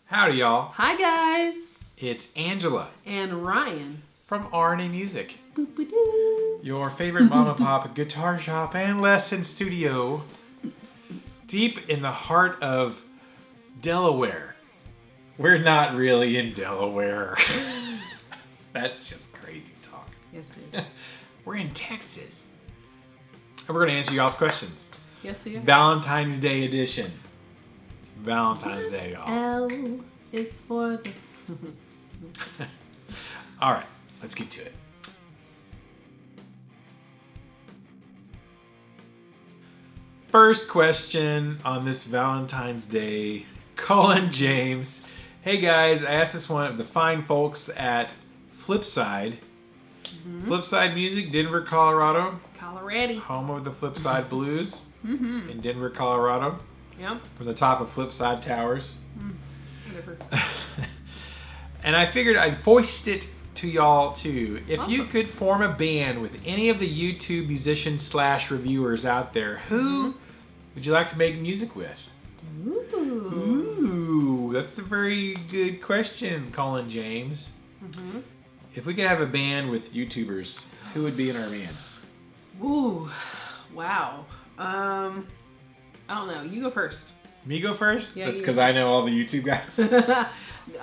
Howdy, y'all. Hi, guys. It's Angela And Ryan. from R&A Music, Boop-a-doo. your favorite mom and pop guitar shop and lesson studio, deep in the heart of Delaware. We're not really in Delaware. That's just crazy talk. Yes, it is. We're in Texas. And we're going to answer y'all's questions. Yes, we are. Valentine's Day edition. It's Valentine's Day, y'all. L is for the... All right, let's get to it. First question on this Valentine's Day, Colin James. Hey guys, I asked this one of the fine folks at Flipside. Flipside Music, Denver, Colorado. Colorado. Home of the Flipside Blues in Denver, Colorado. Yep. From the top of Flipside Towers. Whatever. And I figured I'd foist it to y'all too. If you Awesome. could form a band with any of the YouTube musicians / reviewers out there, who would you like to make music with? Ooh. Ooh, that's a very good question, Colin James. If we could have a band with YouTubers, who would be in our band? Ooh. Wow. I don't know. You go first. Me go first? Yeah, That's you because go. I know all the YouTube guys.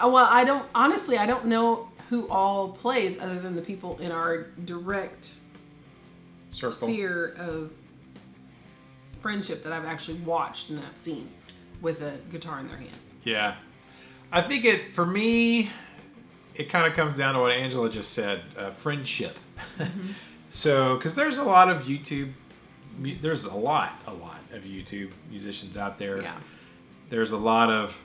Well, I don't know who all plays other than the people in our direct Circle. sphere of friendship that I've actually watched and I've seen with a guitar in their hand. Yeah. I think for me, it kind of comes down to what Angela just said, friendship. So, because there's a lot of YouTube, there's a lot of YouTube musicians out there. Yeah. There's a lot of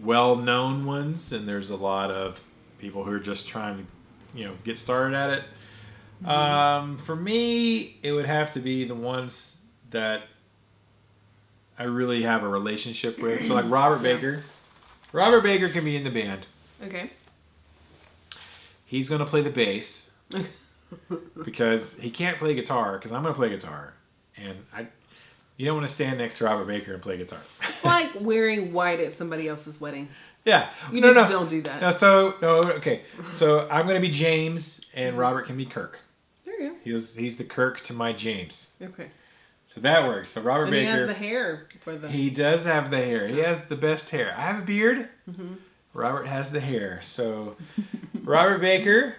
well-known ones, and there's a lot of people who are just trying to, get started at it. For me, it would have to be the ones that I really have a relationship with. So, like Robert Baker. Robert Baker can be in the band. Okay. He's going to play the bass because he can't play guitar because I'm going to play guitar. And you don't want to stand next to Robert Baker and play guitar. It's like wearing white at somebody else's wedding. Yeah. You just don't do that. Okay. So I'm going to be James and Robert can be Kirk. There you He's the Kirk to my James. go. Okay. So that works. So Robert And Baker. he has the hair for the... He does have the hair. He has the best hair. I have a beard. Robert has the hair. So Robert Baker,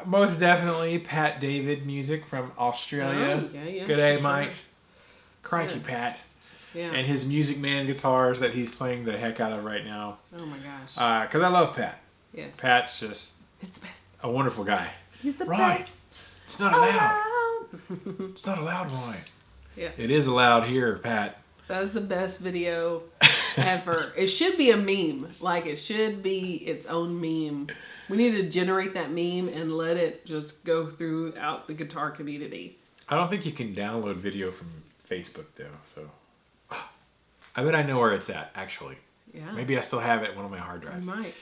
most definitely Pat David music from Australia. Oh, yeah, Good day, sure. mate. Crikey, Yes. Pat. Yeah. And his Music Man guitars that he's playing the heck out of right now. Oh my gosh. Because I love Pat. Yes. Pat's just He's the best. a wonderful guy. He's the Right. best. It's not allowed. Around. It's not allowed, Roy. Yeah. It is allowed here, Pat. That is the best video ever. It should be a meme. Like, it should be its own meme. We need to generate that meme and let it just go throughout the guitar community. I don't think you can download video from Facebook, though. So I bet I know where it's at, actually. Yeah. Maybe I still have it in one of my hard You drives. might.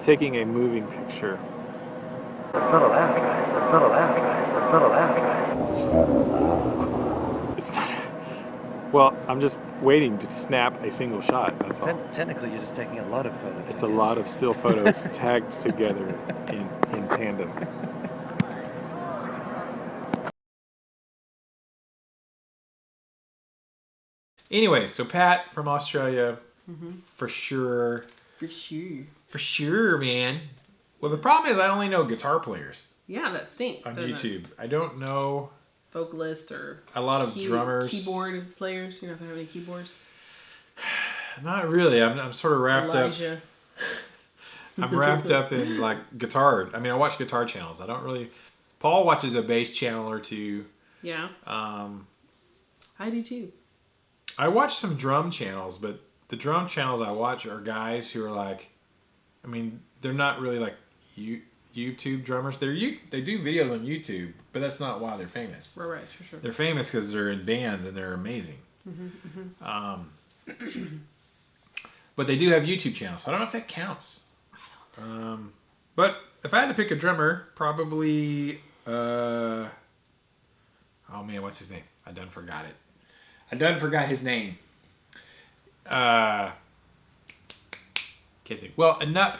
Taking a moving picture. It's not allowed, right? It's not allowed, right? It's not allowed, right? It's not. Well, I'm just waiting to snap a single shot. That's all. Technically, you're just taking a lot of photos. It's a lot of still photos tagged together in tandem. Anyway, so Pat from Australia, for sure. For sure. For sure, man. Well, the problem is I only know guitar players Yeah, that stinks. on doesn't it? YouTube. I don't know Vocalist or a lot of drummers. keyboard players. You don't have any keyboards. Not really. I'm sort of wrapped up. Elijah. I'm wrapped up in like guitar. I mean, I watch guitar channels. I don't really. Paul watches a bass channel or two. Yeah. I do too. I watch some drum channels, but the drum channels I watch are guys who are like, I mean, they're not really like YouTube drummers. They do videos on YouTube, but that's not why they're famous. Right, sure. They're famous because they're in bands and they're amazing. But they do have YouTube channels, so I don't know if that counts. But if I had to pick a drummer, probably, oh Oh man, what's his name? I done forgot it. I done forgot his name. Can't think. Well, Anup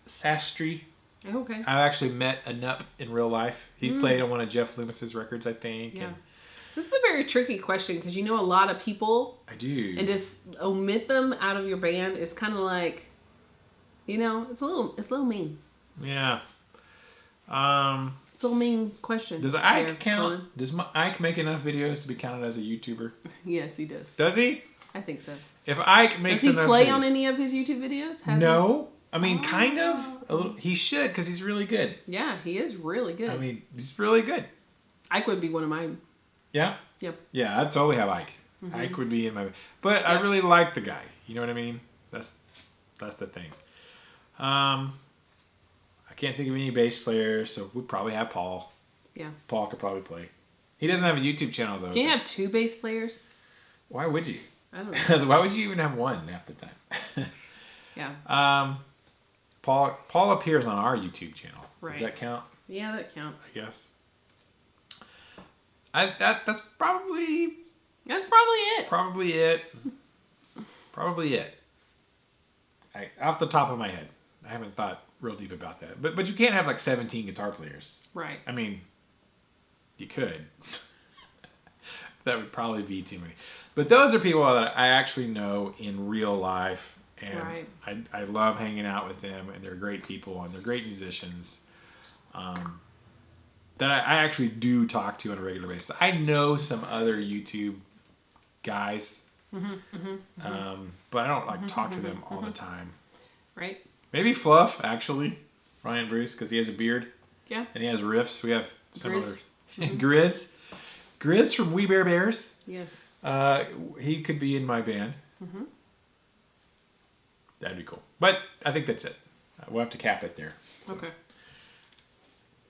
Sastry. Okay. I've actually met Anup in real life. He played on one of Jeff Loomis's records, I think. Yeah. And This is a very tricky question because you know a lot of people, I do. and just omit them out of your band is kind of like, you know, it's a little mean. Yeah. It's a little mean question. Does Ike there, count? Colin. Does Ike make enough videos to be counted as a YouTuber? Yes, he does. Does he? I think so. If Ike makes Does he enough play videos, on any of his YouTube videos? Has no. I mean, kind of. Oh. A little. He should because he's really good. he? Yeah, he is really good. I mean, he's really good. Ike would be one of mine. Yeah. Yep. Yeah, I'd totally have Ike. Ike would be in my. But I Yep. really like the guy. You know what I mean? That's the thing. I can't think of any bass players, so we'd probably have Paul. Yeah. Paul could probably play. He doesn't have a YouTube channel though. Can you have 2 bass players? Why would you? I don't know. Why would you even have one half the time? Yeah. Paul appears on our YouTube channel. Right. Does that count? Yeah, that counts. I guess. That's probably That's probably it. Probably it. Off the top of my head, I haven't thought real deep about that. But you can't have like 17 guitar players. Right. I mean, you could. That would probably be too many. But those are people that I actually know in real life, and Right. I love hanging out with them, and they're great people, and they're great musicians. That I actually do talk to on a regular basis. I know some other YouTube guys, but I don't like talk to them all the time. Right. Maybe Fluff, actually, Ryan Bruce, because he has a beard Yeah. and he has riffs. We have some Grizz. others. Grizz from We Bear Bears. Yes. He could be in my band. That'd be cool. But I think that's it. We'll have to cap it there. So. Okay.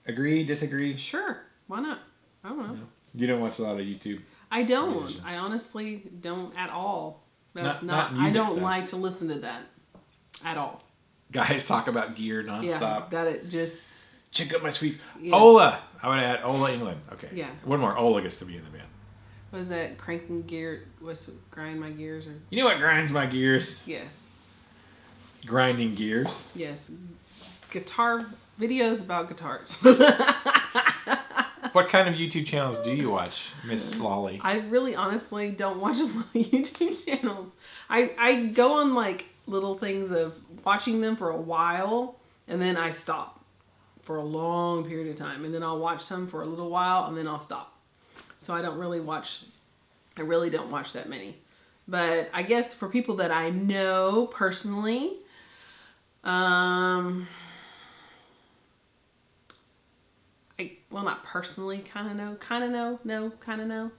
Agree, disagree? Sure. Why not? I don't know. No. You don't watch a lot of YouTube. I don't. Musicians. I honestly don't at all. That's Not not. I music don't stuff. like to listen to that at all. Guys talk about gear Yeah. nonstop. That it just. Check out my sweet Yes. Ola. I would add Ola England. Okay. Yeah. One more. Ola gets to be in the band. Was that cranking gear? Was it grind my gears or? You know what grinds my gears? Yes. Grinding gears. Yes. Guitar videos about guitars. What kind of YouTube channels do you watch, Miss Lolly? I really honestly don't watch a lot of YouTube channels. I go on like little things of watching them for a while and then I stop for a long period of time and then I'll watch some for a little while and then I'll stop. So I really don't watch that many. But I guess for people that I know personally, well, not personally, kind of know.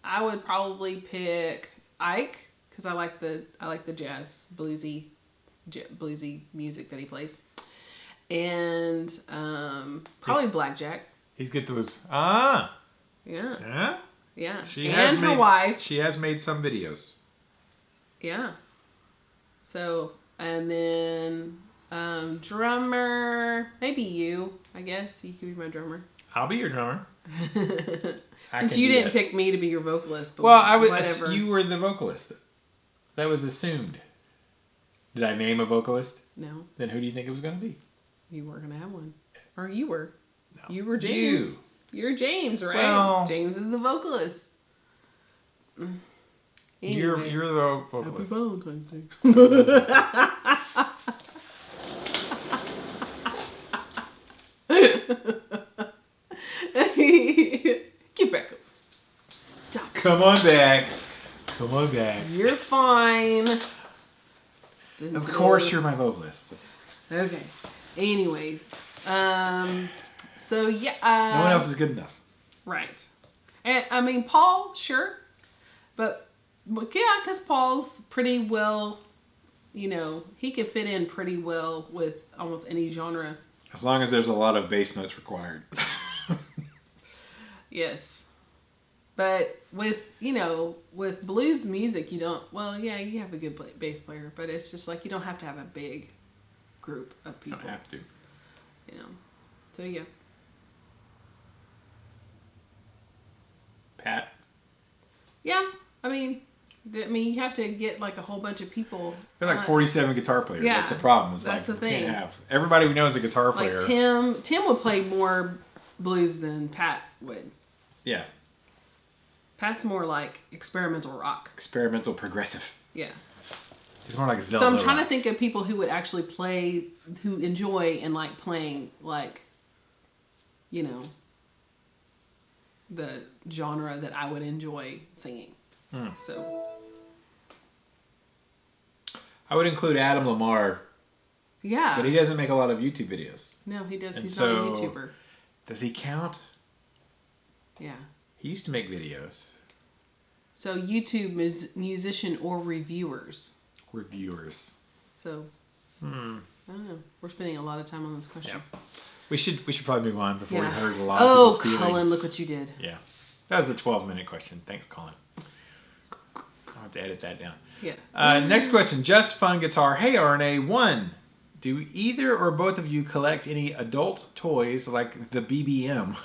I would probably pick Ike because I like the jazz bluesy music that he plays, and probably Blackjack. He's good to his Yeah, yeah. yeah, She and has her made, wife. She has made some videos. Yeah. So and then drummer, maybe you. I guess you could be my drummer. I'll be your drummer. Since you didn't pick me to be your vocalist, but well, I was. whatever. You were the vocalist. That was assumed. Did I name a vocalist? No, Then who do you think it was going to be? you were gonna have one, or you were. No. You were James. You. You're James, right? Well- James is the vocalist. You're Anyways. the Happy vocalist. Valentine's Day. Get back up. Stop. Come on back. Come on back. You're fine. Of course, you're my vocalist. Okay. Anyways, so yeah. No one else is good enough. Right. And I mean, Paul, sure, but yeah, because Paul's pretty well. You know, he can fit in pretty well with almost any genre. As long as there's a lot of bass notes required. Yes. But with blues music, you don't, well, yeah, you have a good bass player, but it's just like you don't have to have a big group of You people. don't have to. You know. So, yeah. Yeah, I mean, you have to get like a whole bunch of people. There are like 47 guitar players. Yeah, That's the problem. It's that's like, the thing. You can't have everybody we know is a guitar player. Like Tim would play more blues than Pat would. Yeah. Pat's more like experimental rock. Experimental progressive. Yeah. It's more like Zelda. So I'm trying rock. to think of people who would actually play, who enjoy and like playing like, you know, the genre that I would enjoy singing. So I would include Adam Lamar, yeah. but he doesn't make a lot of YouTube videos. No, he does. And He's so, not a YouTuber. Does he count? Yeah. He used to make videos. So YouTube is musician or reviewers. Reviewers. So I don't know. We're spending a lot of time on this question. Yeah. We should probably move on before we hurt a lot Oh, of people's feelings. Colin, look what you did. Yeah. That was a 12-minute question. Thanks, Colin. I'll have to edit that down. Yeah. Next question. Just Fun Guitar. Hey, RNA. 1. Do either or both of you collect any adult toys like the BBM?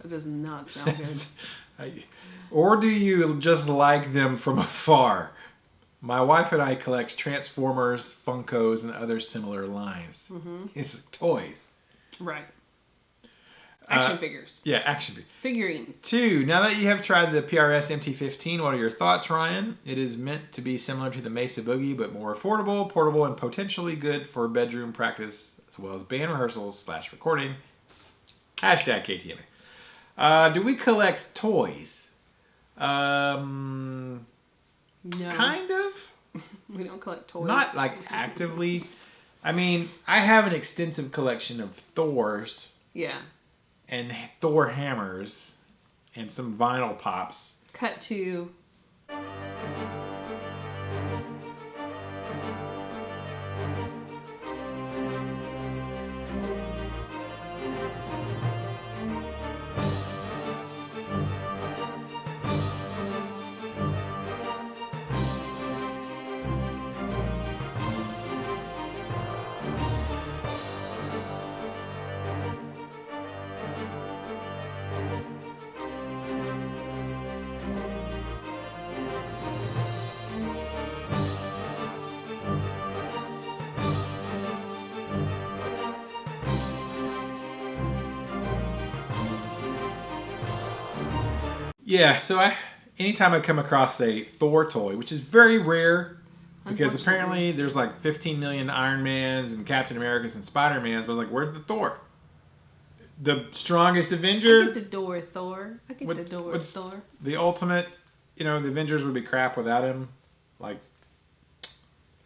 That does not sound good. Or do you just like them from afar? My wife and I collect Transformers, Funkos, and other similar lines. It's toys. Right. Action figures. Yeah, action figures. Figurines. 2. Now that you have tried the PRS MT-15, what are your thoughts, Ryan? It is meant to be similar to the Mesa Boogie, but more affordable, portable, and potentially good for bedroom practice, as well as band rehearsals / recording. Hashtag KTMA. Do we collect toys? No. Kind of. We don't collect toys. Not like actively. I mean, I have an extensive collection of Thors Yeah. and Thor hammers and some vinyl pops. Cut to. Yeah, so anytime I come across a Thor toy, which is very rare, because apparently there's like 15 million Iron Mans and Captain Americas and Spider-Mans, but I was like, where's the Thor? The strongest Avenger? I get the door, Thor. I get the door, Thor. The ultimate, the Avengers would be crap without him. Like,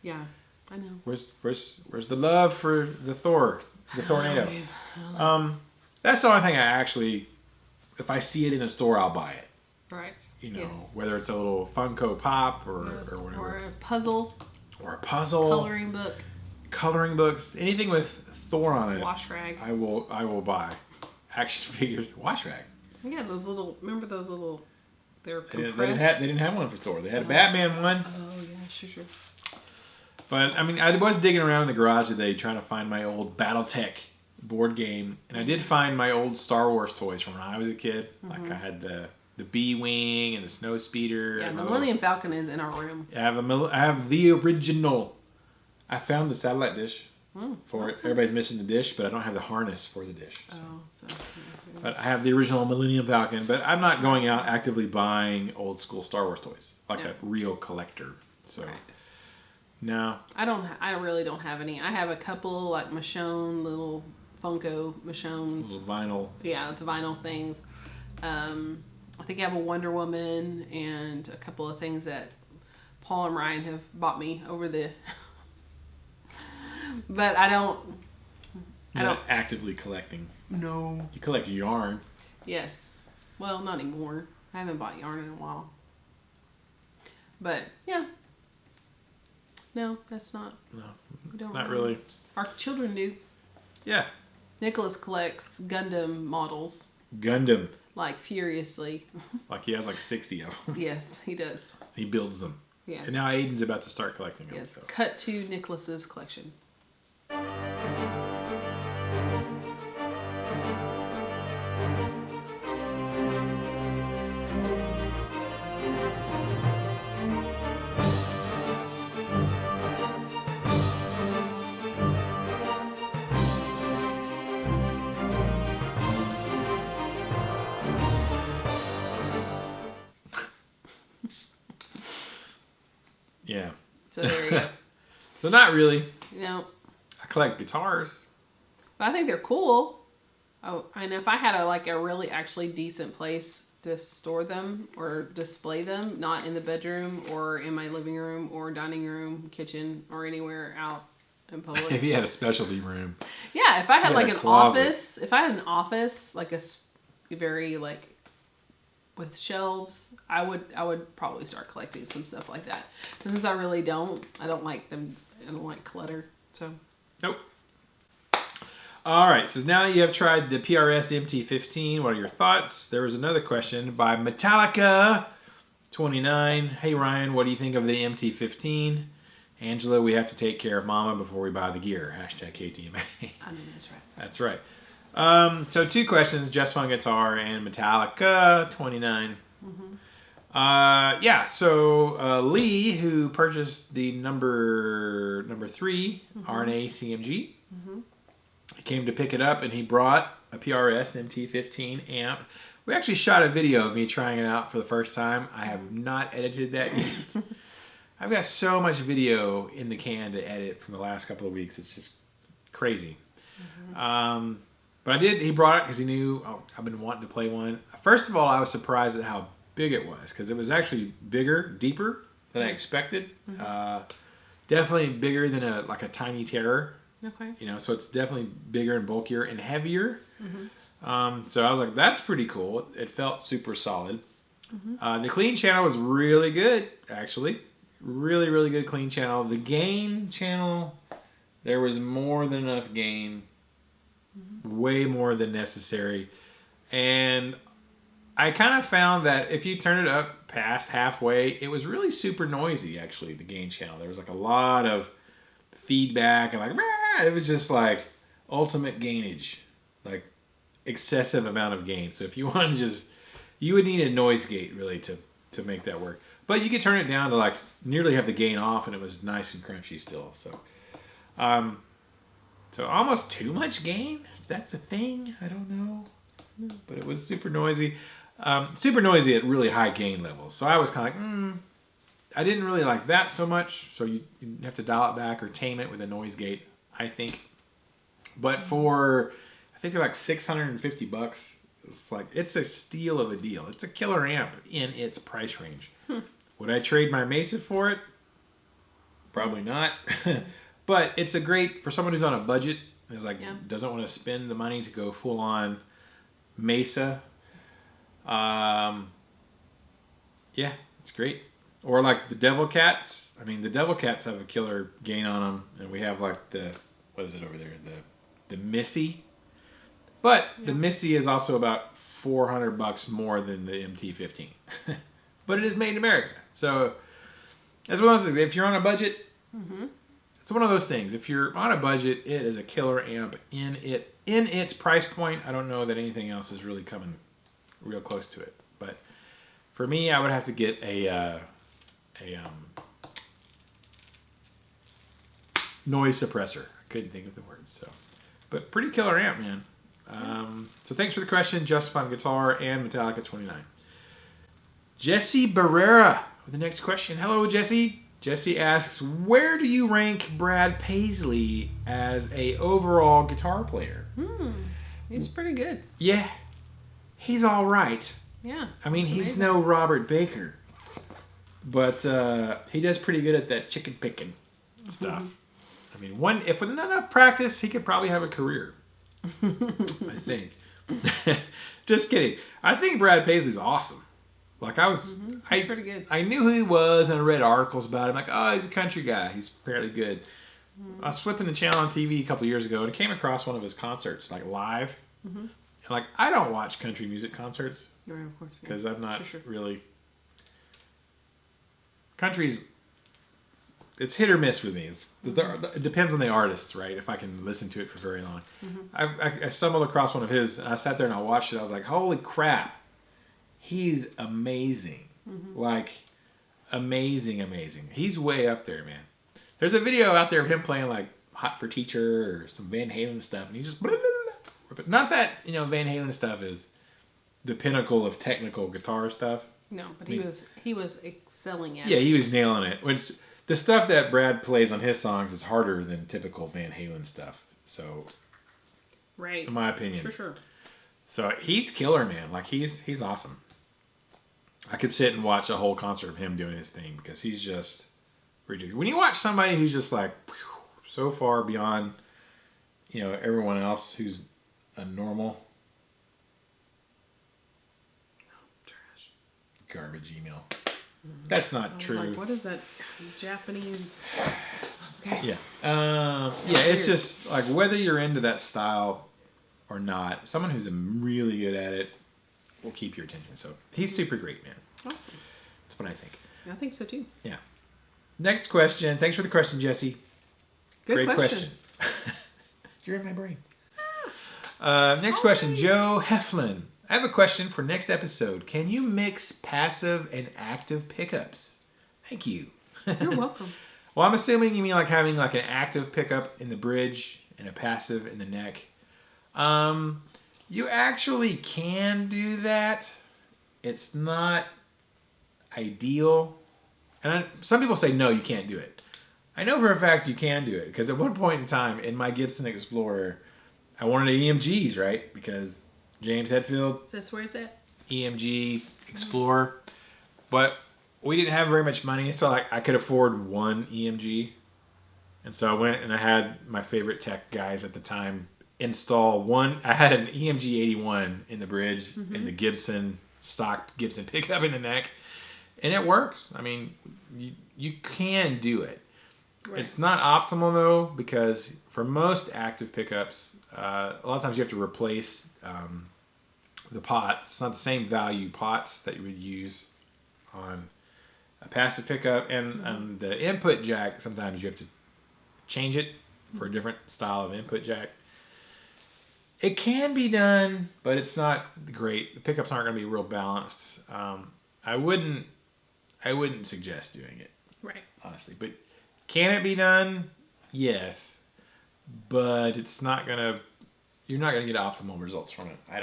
yeah, I know. Where's the love for the Thor, the tornado? That's the only thing I actually, if I see it in a store, I'll buy it. Right. Yes. Whether it's a little Funko Pop or whatever. Or a puzzle. Or a puzzle. Coloring book. Coloring books. Anything with Thor on it. Wash rag. I will buy. Action figures. Wash rag. Yeah, those little, remember those little, they were compressed. They didn't have one for Thor. They had a Batman one. Oh, yeah, sure. But, I mean, I was digging around in the garage today trying to find my old Battletech board game. And I did find my old Star Wars toys from when I was a kid. Like, I had the B-Wing and the Snow Speeder. Yeah, the Millennium Falcon is in our room. I have the original. I found the satellite dish for it. Everybody's missing the dish, but I don't have the harness for the dish. So. Oh, so. But I have the original Millennium Falcon, but I'm not going out actively buying old school Star Wars toys like a real collector. So, no. I really don't have any. I have a couple like Michonne, little Funko Michonnes. Little vinyl. Yeah, the vinyl things. I think I have a Wonder Woman and a couple of things that Paul and Ryan have bought me over the. But I don't actively collecting. No. You collect yarn. Yes. Well, not anymore. I haven't bought yarn in a while. But yeah. No, that's not. No, we don't not really. Our children do. Yeah. Nicholas collects Gundam models. Gundam. Like furiously. Like he has like 60 of them. Yes, he does. He builds them. Yes. And now Aiden's about to start collecting them. Yes. So. Cut to Nicholas's collection. Yeah. So there you go. So not really. You know, I collect guitars. but I think they're cool. Oh, and if I had a really actually decent place to store them or display them, not in the bedroom or in my living room or dining room, kitchen, or anywhere out in public. If you had a specialty room. Yeah, if I had You like had a an closet. office, if I had an office, like very like with shelves, I would probably start collecting some stuff like that. And since I really don't, I don't like them. I don't like clutter. So Nope. All right, so now you have tried the PRS MT-15. What are your thoughts? There was another question by Metallica 29. Hey Ryan, what do you think of the MT-15? Angela, we have to take care of Mama before we buy the gear. Hashtag KTMA. I know that's right. That's right. So 2 questions, Just Fun Guitar and Metallica 29. Yeah, so Lee, who purchased the number 3 RNA CMG, he came to pick it up and he brought a PRS MT-15 amp. We actually shot a video of me trying it out for the first time. I have not edited that yet. I've got so much video in the can to edit from the last couple of weeks. It's just crazy. But he brought it because he knew I've been wanting to play one. First of all, I was surprised at how big it was because it was actually bigger, deeper than I expected. Definitely bigger than a Tiny Terror. Okay. You know, so it's definitely bigger and bulkier and heavier. So I was like, that's pretty cool. It felt super solid. The clean channel was really good, actually. Really, really good clean channel. The gain channel, there was more than enough gain. Way more than necessary. And I kind of found that if you turn it up past halfway, it was really super noisy, actually, the gain channel. There was like a lot of feedback and like, it was just like ultimate gainage, like excessive amount of gain. So if you want to you would need a noise gate really to make that work. But you could turn it down to like nearly have the gain off and it was nice and crunchy still. So almost too much gain, if that's a thing, I don't know. But it was super noisy. Super noisy at really high gain levels. So I was kind of like, I didn't really like that so much. So you have to dial it back or tame it with a noise gate, I think. But I think they're like $650. It's a steal of a deal. It's a killer amp in its price range. Would I trade my Mesa for it? Probably not. But it's a great, for someone who's on a budget, is doesn't want to spend the money to go full on Mesa. Yeah, it's great. Or like the Devil Cats. I mean, the Devil Cats have a killer gain on them, and we have like what is it over there? The Missy. But the Missy is also about $400 more than the MT-15. But it is made in America. So that's one of those things. If you're on a budget, it's one of those things. If you're on a budget, it is a killer amp in its price point. I don't know that anything else is really coming real close to it. But for me, I would have to get a noise suppressor. I couldn't think of the word. But pretty killer amp, man. So thanks for the question, Just Fun Guitar and Metallica 29. Jesse Barrera with the next question. Hello, Jesse. Jesse asks, where do you rank Brad Paisley as a overall guitar player? He's pretty good. Yeah, he's all right. Yeah. I mean, he's no Robert Baker, but he does pretty good at that chicken picking stuff. I mean, if with not enough practice, he could probably have a career. I think. Just kidding. I think Brad Paisley's awesome. Like pretty good. I knew who he was and I read articles about him. Like, oh, he's a country guy. He's fairly good. I was flipping the channel on TV a couple years ago and I came across one of his concerts, like live. And like, I don't watch country music concerts. Right, of course. Because I'm not really. Country's. It's hit or miss with me. It depends on the artist, right? If I can listen to it for very long. I stumbled across one of his and I sat there and I watched it. I was like, holy crap. He's amazing. Like, amazing. He's way up there, man. There's a video out there of him playing like Hot for Teacher or some Van Halen stuff. And he just... Not that, Van Halen stuff is the pinnacle of technical guitar stuff. No, but he was excelling at it. Yeah, he was nailing it. Which the stuff that Brad plays on his songs is harder than typical Van Halen stuff. So, right, in my opinion, for sure. So he's killer, man. Like he's awesome. I could sit and watch a whole concert of him doing his thing because he's just ridiculous. When you watch somebody who's just like so far beyond, everyone else who's a normal. Trash. Garbage email. That's not true. Like, what is that Japanese? Okay. Yeah. It's just like whether you're into that style or not, someone who's really good at it will keep your attention. So he's super great, man. Awesome. That's what I think. I think so too. Yeah. Next question. Thanks for the question, Jesse. Great question. You're in my brain. Next question, Joe Heflin. I have a question for next episode. Can you mix passive and active pickups? Thank you. You're welcome. Well, I'm assuming you mean like having like an active pickup in the bridge and a passive in the neck. You actually can do that. It's not ideal. And some people say, no, you can't do it. I know for a fact you can do it. Because at one point in time in my Gibson Explorer, I wanted EMGs, right? Because James Hetfield. Is this where it's at? EMG Explorer. But we didn't have very much money, so I could afford one EMG. And so I went and I had my favorite tech guys at the time install one. I had an EMG 81 in the bridge and the Gibson stock Gibson pickup in the neck. And it works. I mean, you can do it. Right. It's not optimal though, because for most active pickups, a lot of times you have to replace the pots. It's not the same value pots that you would use on a passive pickup, and the input jack, sometimes you have to change it for a different style of input jack. It can be done, but it's not great. The pickups aren't going to be real balanced. I wouldn't suggest doing it, right? Honestly, but can it be done? Yes, but it's not gonna. You're not gonna get optimal results from it. I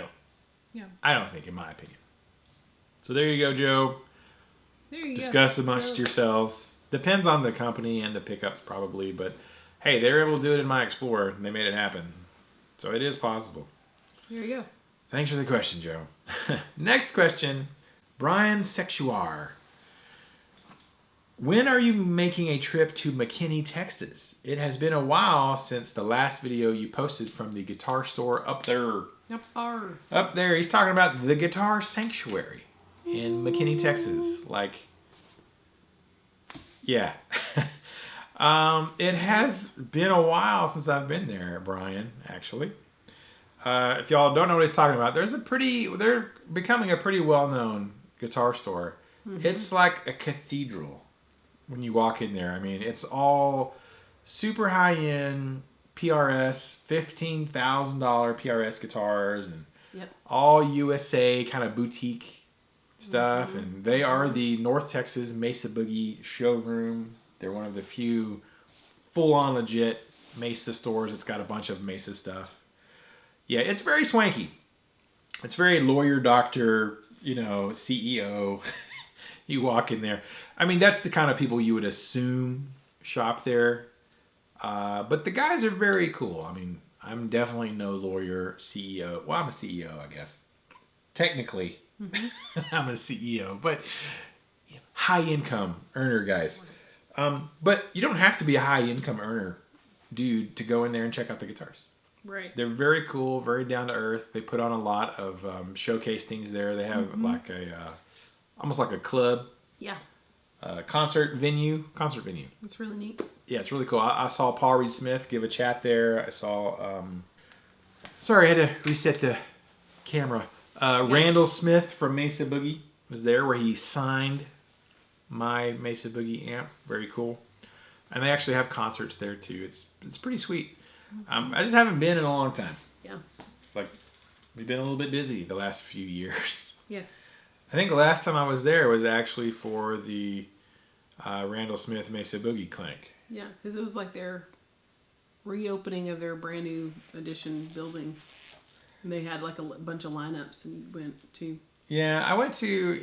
don't think, in my opinion. So there you go, Joe. Discuss amongst yourselves. Depends on the company and the pickups probably, but hey, they were able to do it in my Explorer and they made it happen. So it is possible. There you go. Thanks for the question, Joe. Next question, Brian Sexuar. When are you making a trip to McKinney, Texas? It has been a while since the last video you posted from the guitar store up there. Up there. He's talking about the Guitar Sanctuary in McKinney, Texas. Like, yeah. It has been a while since I've been there, Brian, actually. If y'all don't know what he's talking about, they're becoming a pretty well-known guitar store. It's like a cathedral when you walk in there. I mean, it's all super high-end PRS, $15,000 PRS guitars, and all USA kind of boutique stuff. And they are the North Texas Mesa Boogie showroom. They're one of the few full-on legit Mesa stores that's got a bunch of Mesa stuff. Yeah, it's very swanky. It's very lawyer, doctor, CEO. You walk in there. I mean, that's the kind of people you would assume shop there. But the guys are very cool. I mean, I'm definitely no lawyer, CEO. Well, I'm a CEO, I guess. Technically, I'm a CEO. But high-income earner guys. But you don't have to be a high-income earner dude to go in there and check out the guitars. Right. They're very cool, very down-to-earth. They put on a lot of showcase things there. They have like almost like a club. Yeah. Concert venue. It's really neat. Yeah, it's really cool. I saw Paul Reed Smith give a chat there. I saw... sorry, I had to reset the camera. Randall Smith from Mesa Boogie was there, where he signed my Mesa Boogie amp. Very cool. And they actually have concerts there, too. It's pretty sweet. I just haven't been in a long time. Yeah. Like, we've been a little bit busy the last few years. Yes. I think the last time I was there was actually for the Randall Smith Mesa Boogie Clinic. Yeah, because it was like their reopening of their brand new edition building. And they had like a bunch of lineups and you went to. Yeah, I went to,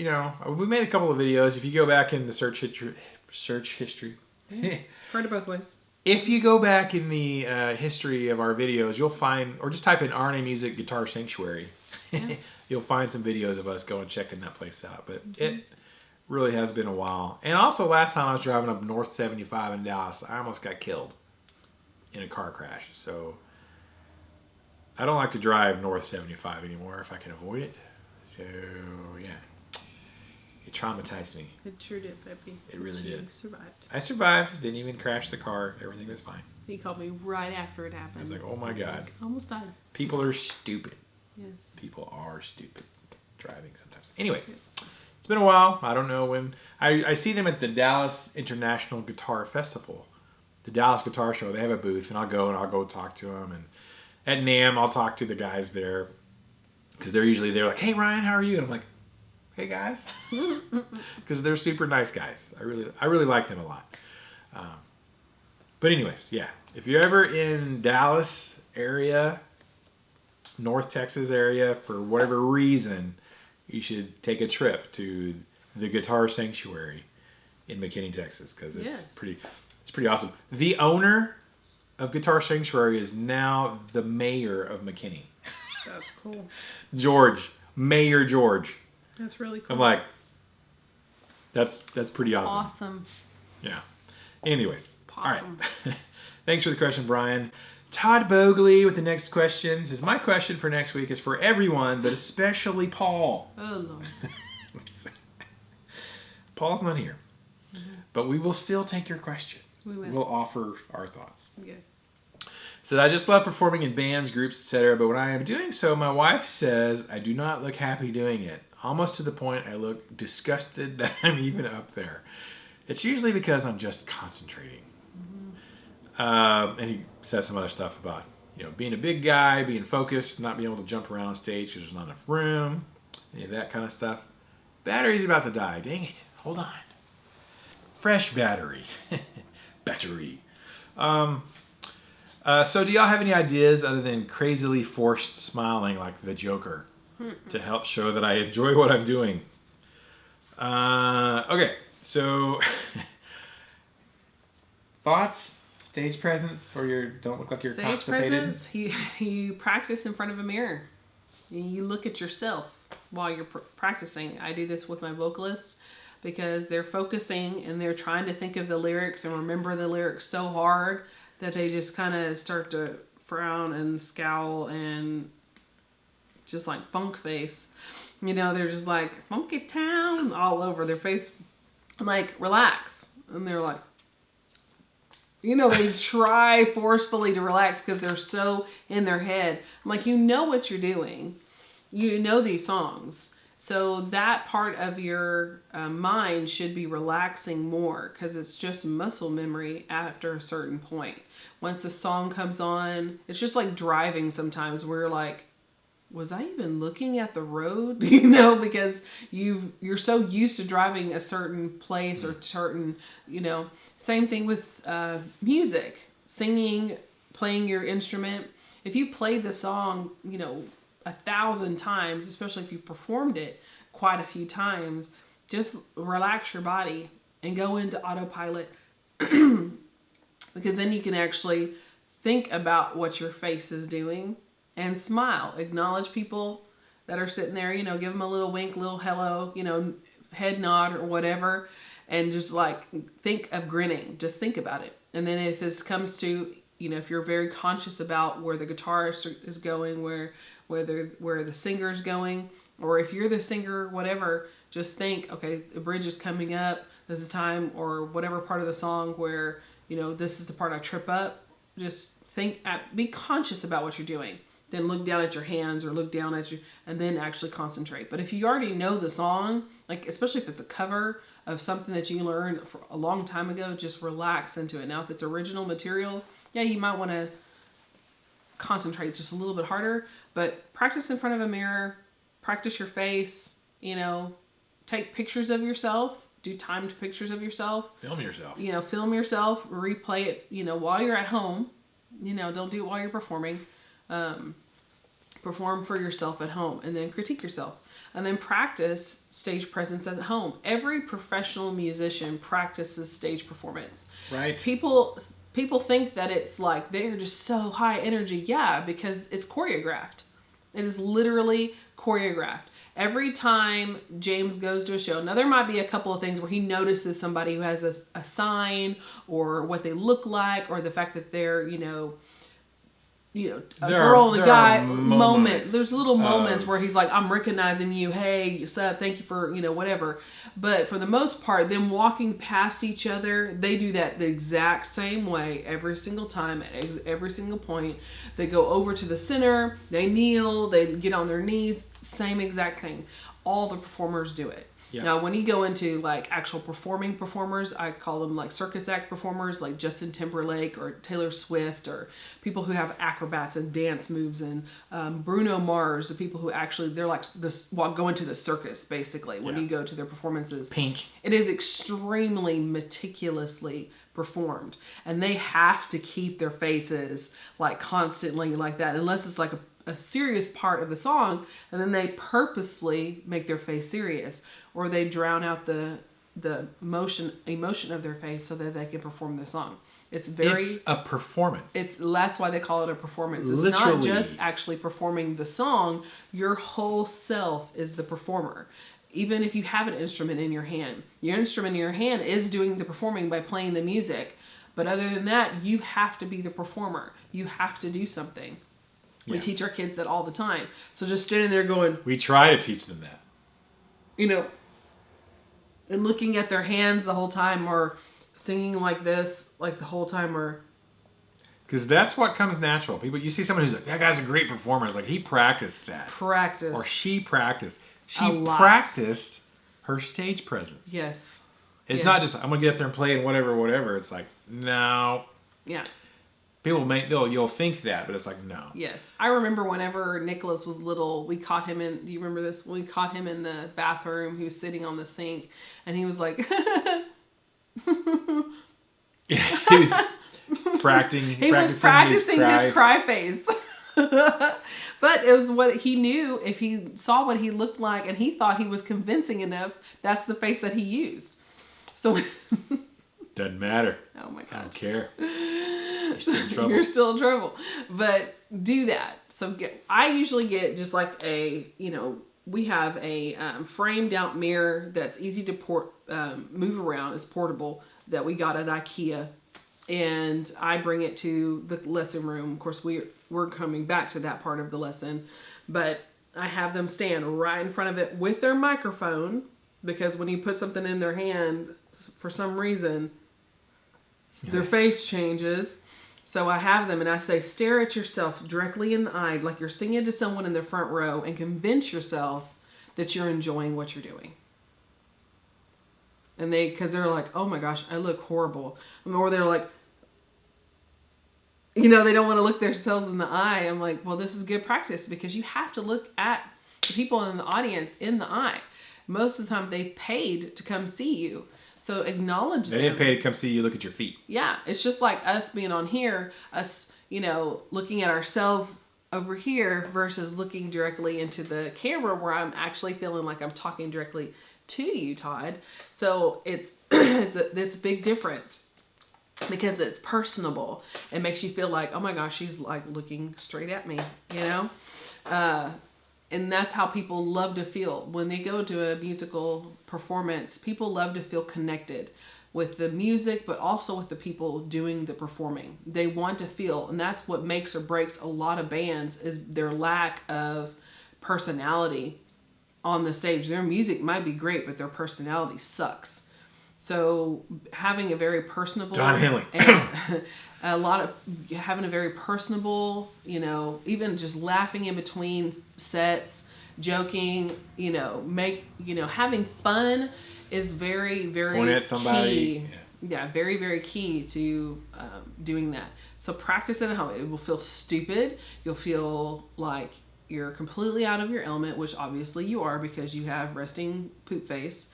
we made a couple of videos. If you go back in the search history, Heard it both ways. If you go back in the history of our videos, you'll find, or just type in RNA Music Guitar Sanctuary, Yeah. you'll find some videos of us going checking that place out. But it really has been a while. And also, last time I was driving up North 75 in Dallas, I almost got killed in a car crash. So I don't like to drive North 75 anymore if I can avoid it. So yeah, it traumatized me. It sure did, Peppy. It really You did. survived. I survived. Didn't even crash the car. Everything was fine. He called me right after it happened. I was like, oh my God. Like, almost died. People are stupid. Yes. People are stupid driving sometimes. Anyways, Yes. it's been a while. I don't know when. I see them at the Dallas International Guitar Festival, the Dallas Guitar Show. They have a booth, and I'll go talk to them. And at NAMM, I'll talk to the guys there because they're like, hey, Ryan, how are you? And I'm like, hey, guys. Because they're super nice guys. I really like them a lot. But anyways, yeah. If you're ever in Dallas area, North Texas area, for whatever reason, you should take a trip to the Guitar Sanctuary in McKinney, Texas, because it's pretty awesome. The owner of Guitar Sanctuary is now the mayor of McKinney. That's cool. Mayor George. That's really cool. I'm like, that's pretty awesome. Awesome. Yeah. Anyways, Awesome. all right. Thanks for the question, Brian. Todd Bogley with the next question says, my question for next week is for everyone, but especially Paul. Oh, Lord. Paul's not here, but we will still take your question. We will. We'll offer our thoughts. Yes. So I just love performing in bands, groups, etc. But when I am doing so, my wife says I do not look happy doing it. Almost to the point I look disgusted that I'm even up there. It's usually because I'm just concentrating. And he says some other stuff about, being a big guy, being focused, not being able to jump around on stage because there's not enough room, any of that kind of stuff. Battery's about to die. Dang it. Hold on. Fresh battery. Battery. So do y'all have any ideas other than crazily forced smiling like the Joker to help show that I enjoy what I'm doing? Okay, so thoughts? Stage presence, or don't look like you're Stage constipated? presence, you practice in front of a mirror. You look at yourself while you're practicing. I do this with my vocalists because they're focusing and they're trying to think of the lyrics and remember the lyrics so hard that they just kind of start to frown and scowl and just like funk face. They're just like, funky town all over their face. I'm like, relax. And they're like, they try forcefully to relax because they're so in their head. I'm like, you know what you're doing. You know these songs. So that part of your mind should be relaxing more because it's just muscle memory after a certain point. Once the song comes on, it's just like driving sometimes where you're like, was I even looking at the road? Because you're so used to driving a certain place or certain, same thing with music, singing, playing your instrument. If you play the song, 1,000 times, especially if you performed it quite a few times, just relax your body and go into autopilot because then you can actually think about what your face is doing and smile. Acknowledge people that are sitting there, give them a little wink, little hello, head nod or whatever. And just like think of grinning, just think about it. And then if this comes to, if you're very conscious about where the guitarist is going, where the singer's going, or if you're the singer, whatever, just think, okay, the bridge is coming up, this is time, or whatever part of the song where, this is the part I trip up. Just be conscious about what you're doing. Then look down at your hands or look down at you and then actually concentrate. But if you already know the song, like especially if it's a cover of something that you learned for a long time ago, just relax into it. Now, if it's original material, yeah, you might want to concentrate just a little bit harder, but practice in front of a mirror, practice your face, take pictures of yourself, do timed pictures of yourself. Film yourself. Film yourself, replay it, while you're at home. Don't do it while you're performing. Perform for yourself at home, and then critique yourself. And then practice stage presence at home. Every professional musician practices stage performance. Right. People think that it's like they're just so high energy. Yeah, because it's choreographed. It is literally choreographed. Every time James goes to a show, now there might be a couple of things where he notices somebody who has a sign or what they look like, or the fact that they're, a girl and a guy moment. There's little moments where he's like, I'm recognizing you. Hey, sup, thank you for, whatever. But for the most part, them walking past each other, they do that the exact same way every single time at every single point. They go over to the center, they kneel, they get on their knees, same exact thing. All the performers do it. Yeah. Now, when you go into like actual performing performers, I call them like circus act performers, like Justin Timberlake or Taylor Swift, or people who have acrobats and dance moves, and Bruno Mars, the people who actually, they're like go into the circus basically when you go to their performances. Pink. It is extremely meticulously performed, and they have to keep their faces like constantly like that, unless it's like a serious part of the song, and then they purposefully make their face serious, or they drown out the emotion of their face so that they can perform the song. It's a performance. That's why they call it a performance. It's Literally. not just actually performing the song. Your whole self is the performer. Even if you have an instrument in your hand, your instrument in your hand is doing the performing by playing the music. But other than that, you have to be the performer. You have to do something. We teach our kids that all the time. So just standing there going... We try to teach them that. And looking at their hands the whole time, or singing like this, like the whole time, or... Because that's what comes natural. You see someone who's like, that guy's a great performer. It's like, he practiced that. Practice. Or she practiced. She practiced her stage presence. Yes. It's not just, I'm going to get up there and play and whatever. It's like, no. Yeah. You'll think that, but it's like, no. Yes. I remember whenever Nicholas was little, we caught him in, do you remember this? We caught him in the bathroom. He was sitting on the sink, and he was like... He was practicing his cry face. But it was what he knew. If he saw what he looked like and he thought he was convincing enough, that's the face that he used. So... Doesn't matter. Oh my God. I don't care. You're still in trouble. You're still in trouble. But do that. So I usually get just like we have a framed out mirror that's easy to move around. It's portable, that we got at IKEA. And I bring it to the lesson room. Of course, we're coming back to that part of the lesson. But I have them stand right in front of it with their microphone, because when you put something in their hand, for some reason, their face changes. So I have them, and I say, stare at yourself directly in the eye, like you're singing to someone in the front row, and convince yourself that you're enjoying what you're doing. And because they're like, oh my gosh, I look horrible. Or they're like, they don't want to look themselves in the eye. I'm like, well, this is good practice, because you have to look at the people in the audience in the eye. Most of the time they paid to come see you. So acknowledge them. They didn't pay to come see you look at your feet. Yeah. It's just like us being on here, us, looking at ourselves over here versus looking directly into the camera, where I'm actually feeling like I'm talking directly to you, Todd. So it's this big difference, because it's personable. It makes you feel like, oh my gosh, she's like looking straight at me, and that's how people love to feel. When they go to a musical performance, people love to feel connected with the music, but also with the people doing the performing. They want to feel, and that's what makes or breaks a lot of bands, is their lack of personality on the stage. Their music might be great, but their personality sucks. So having a very personable... Don Henley. Having a very personable, even just laughing in between sets, joking, having fun is very, very Point at somebody. key. Yeah, very, very key to doing that. So practice it at home. It will feel stupid. You'll feel like you're completely out of your element, which obviously you are, because you have resting poop face.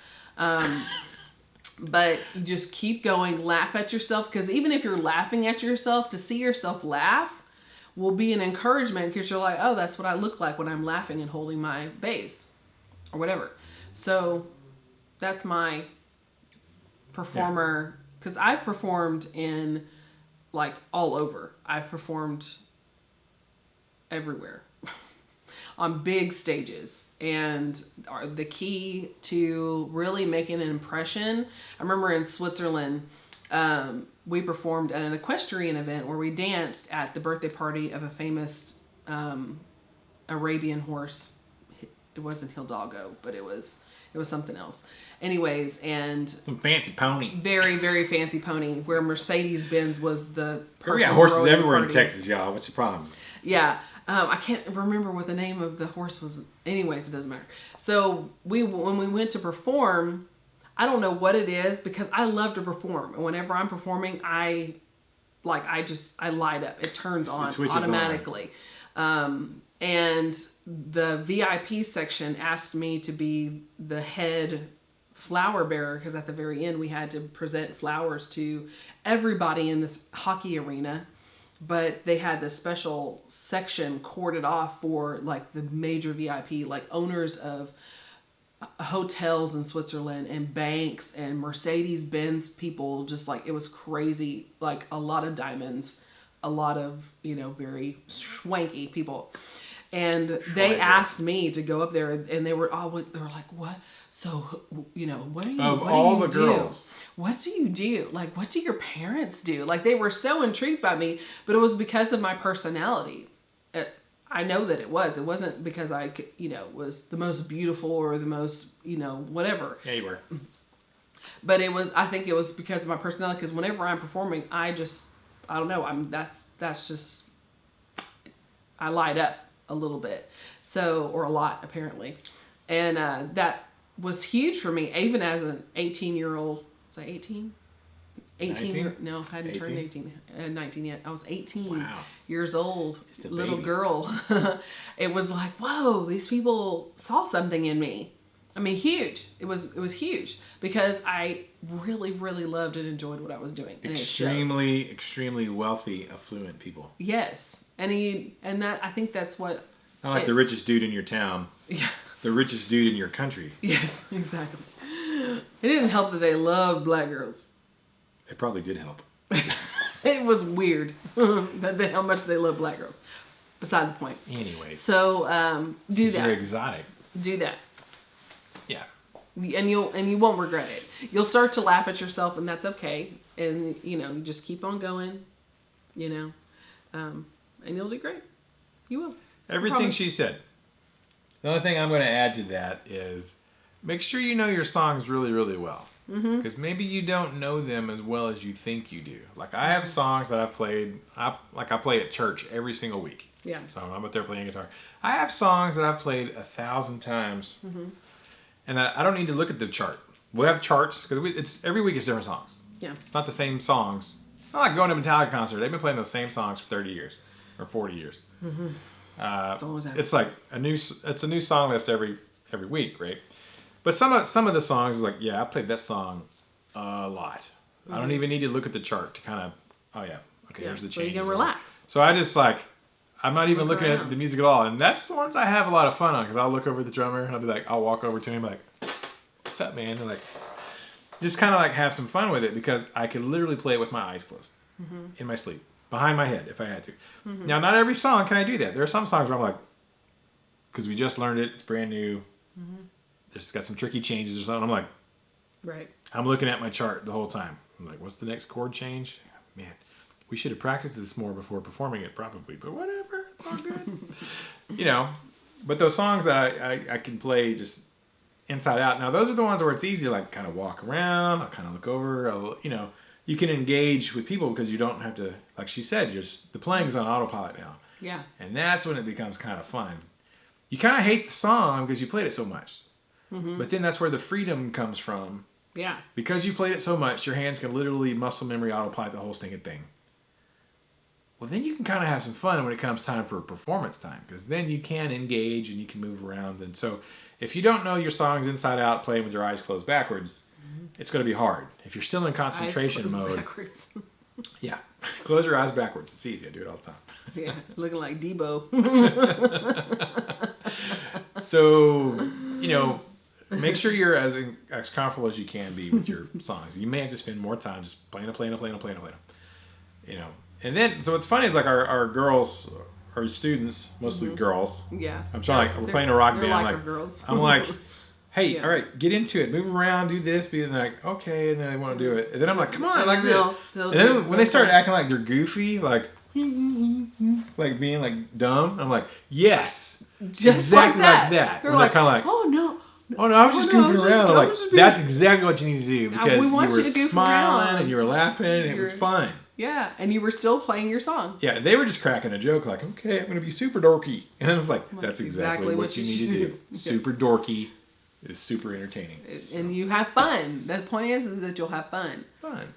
But you just keep going, laugh at yourself, because even if you're laughing at yourself, to see yourself laugh will be an encouragement because you're like, oh, that's what I look like when I'm laughing and holding my bass or whatever. So that's my performer, because I've performed in like all over. I've performed everywhere on big stages, and the key to really making an impression, I remember in Switzerland, we performed at an equestrian event where we danced at the birthday party of a famous Arabian horse. It wasn't Hidalgo, but it was something else. Anyways, and some fancy pony. Very, very fancy pony, where Mercedes-Benz was the person. We got horses throwing everywhere party. in Texas, y'all. What's your problem? Yeah. I can't remember what the name of the horse was. Anyways, it doesn't matter. So when we went to perform, I don't know what it is, because I love to perform. And whenever I'm performing, I light up. It turns on automatically. And the VIP section asked me to be the head flower bearer, because at the very end we had to present flowers to everybody in this hockey arena. But they had this special section corded off for like the major VIP, like owners of hotels in Switzerland and banks and Mercedes-Benz people. Just like, it was crazy. Like a lot of diamonds, a lot of, very swanky people. And they asked me to go up there, and they were like, what? So, what do you girls, what do you do? Like, what do your parents do? Like, they were so intrigued by me, but it was because of my personality. I know that it wasn't because I was the most beautiful or the most, whatever. Yeah, you were. But I think it was because of my personality, because whenever I'm performing, I don't know, that's just, I light up a little bit. So, or a lot, apparently. And that was huge for me, even as an 18-year-old. Was I 18? 18 no, I hadn't 18? Turned 19 yet. I was 18 years old, little girl. It was like, whoa, these people saw something in me. I mean, huge. It was huge, because I really, really loved and enjoyed what I was doing. And extremely wealthy, affluent people. Yes. And that, I think that's what... Not like the richest dude in your town. Yeah. The richest dude in your country. Yes, exactly. It didn't help that they loved black girls. It probably did help. It was weird how much they love black girls. Beside the point. Anyway. So, do that. They're exotic. Do that. Yeah. And you won't regret it. You'll start to laugh at yourself, and that's okay. And, you just keep on going, and you'll do great. You will. Everything she said. The only thing I'm going to add to that is make sure you know your songs really, really well. Because maybe you don't know them as well as you think you do. Like, I have songs that I've played, I play at church every single week. Yeah. So I'm up there playing guitar. I have songs that I've played 1,000 times, and that I don't need to look at the chart. We'll have charts, because it's every week it's different songs. Yeah. It's not the same songs. Not like going to a Metallica concert. They've been playing those same songs for 30 years or 40 years. It's like a new song list every week, right? But some of the songs is like, yeah, I played that song a lot. I don't even need to look at the chart to kind of, here's the change. So you can relax. So I just I'm not even looking at the music at all, and that's the ones I have a lot of fun on, because I'll look over the drummer and I'll be like, I'll walk over to him like, what's up, man? And just kind of have some fun with it, because I could literally play it with my eyes closed, in my sleep, behind my head if I had to. Now, not every song can I do that. There are some songs where I'm like, because we just learned it, it's brand new, it's got some tricky changes or something. I'm like, right. I'm looking at my chart the whole time. I'm like, what's the next chord change? Man, we should have practiced this more before performing it, probably, but whatever, it's all good. But those songs that I can play just inside out. Now, those are the ones where it's easy to kind of walk around, I'll kind of look over, you can engage with people, because you don't have to, like she said, the playing's on autopilot now. Yeah. And that's when it becomes kind of fun. You kind of hate the song because you played it so much. But then that's where the freedom comes from. Yeah. Because you played it so much, your hands can literally muscle memory autopilot the whole stinking thing. Well, then you can kind of have some fun when it comes time for performance time, because then you can engage and you can move around. And so if you don't know your songs inside out, playing with your eyes closed backwards, it's going to be hard. If you're still in concentration mode, Yeah. Close your eyes backwards. It's easy. I do it all the time. Yeah, looking like Debo. So, make sure you're as comfortable as you can be with your songs. You may have to spend more time just playing them. And then, so what's funny is like our girls, our students, mostly girls. Yeah. I'm trying we're playing a rock band. Like I'm our girls. I'm like, hey, Yeah. all right, get into it, move around, do this, be like, okay, and then they want to do it, and then I'm like, come on, And like this. they'll And then do- when they start acting like they're goofy, like being like dumb, I'm like, yes, Just exactly like that. They're They're like, kind of like, oh no. oh no, I was just goofing around. I Like was just being- that's exactly what you need to do because we want you were you to goof smiling around. and you were laughing. And it was You're- fun. Yeah, and you were still playing your song. Yeah, they were just cracking a joke like, okay, I'm going to be super dorky. And I was like, that's exactly what you need to do. Yes. Super dorky is super entertaining. And you have fun. The point is that you'll have fun. Fun.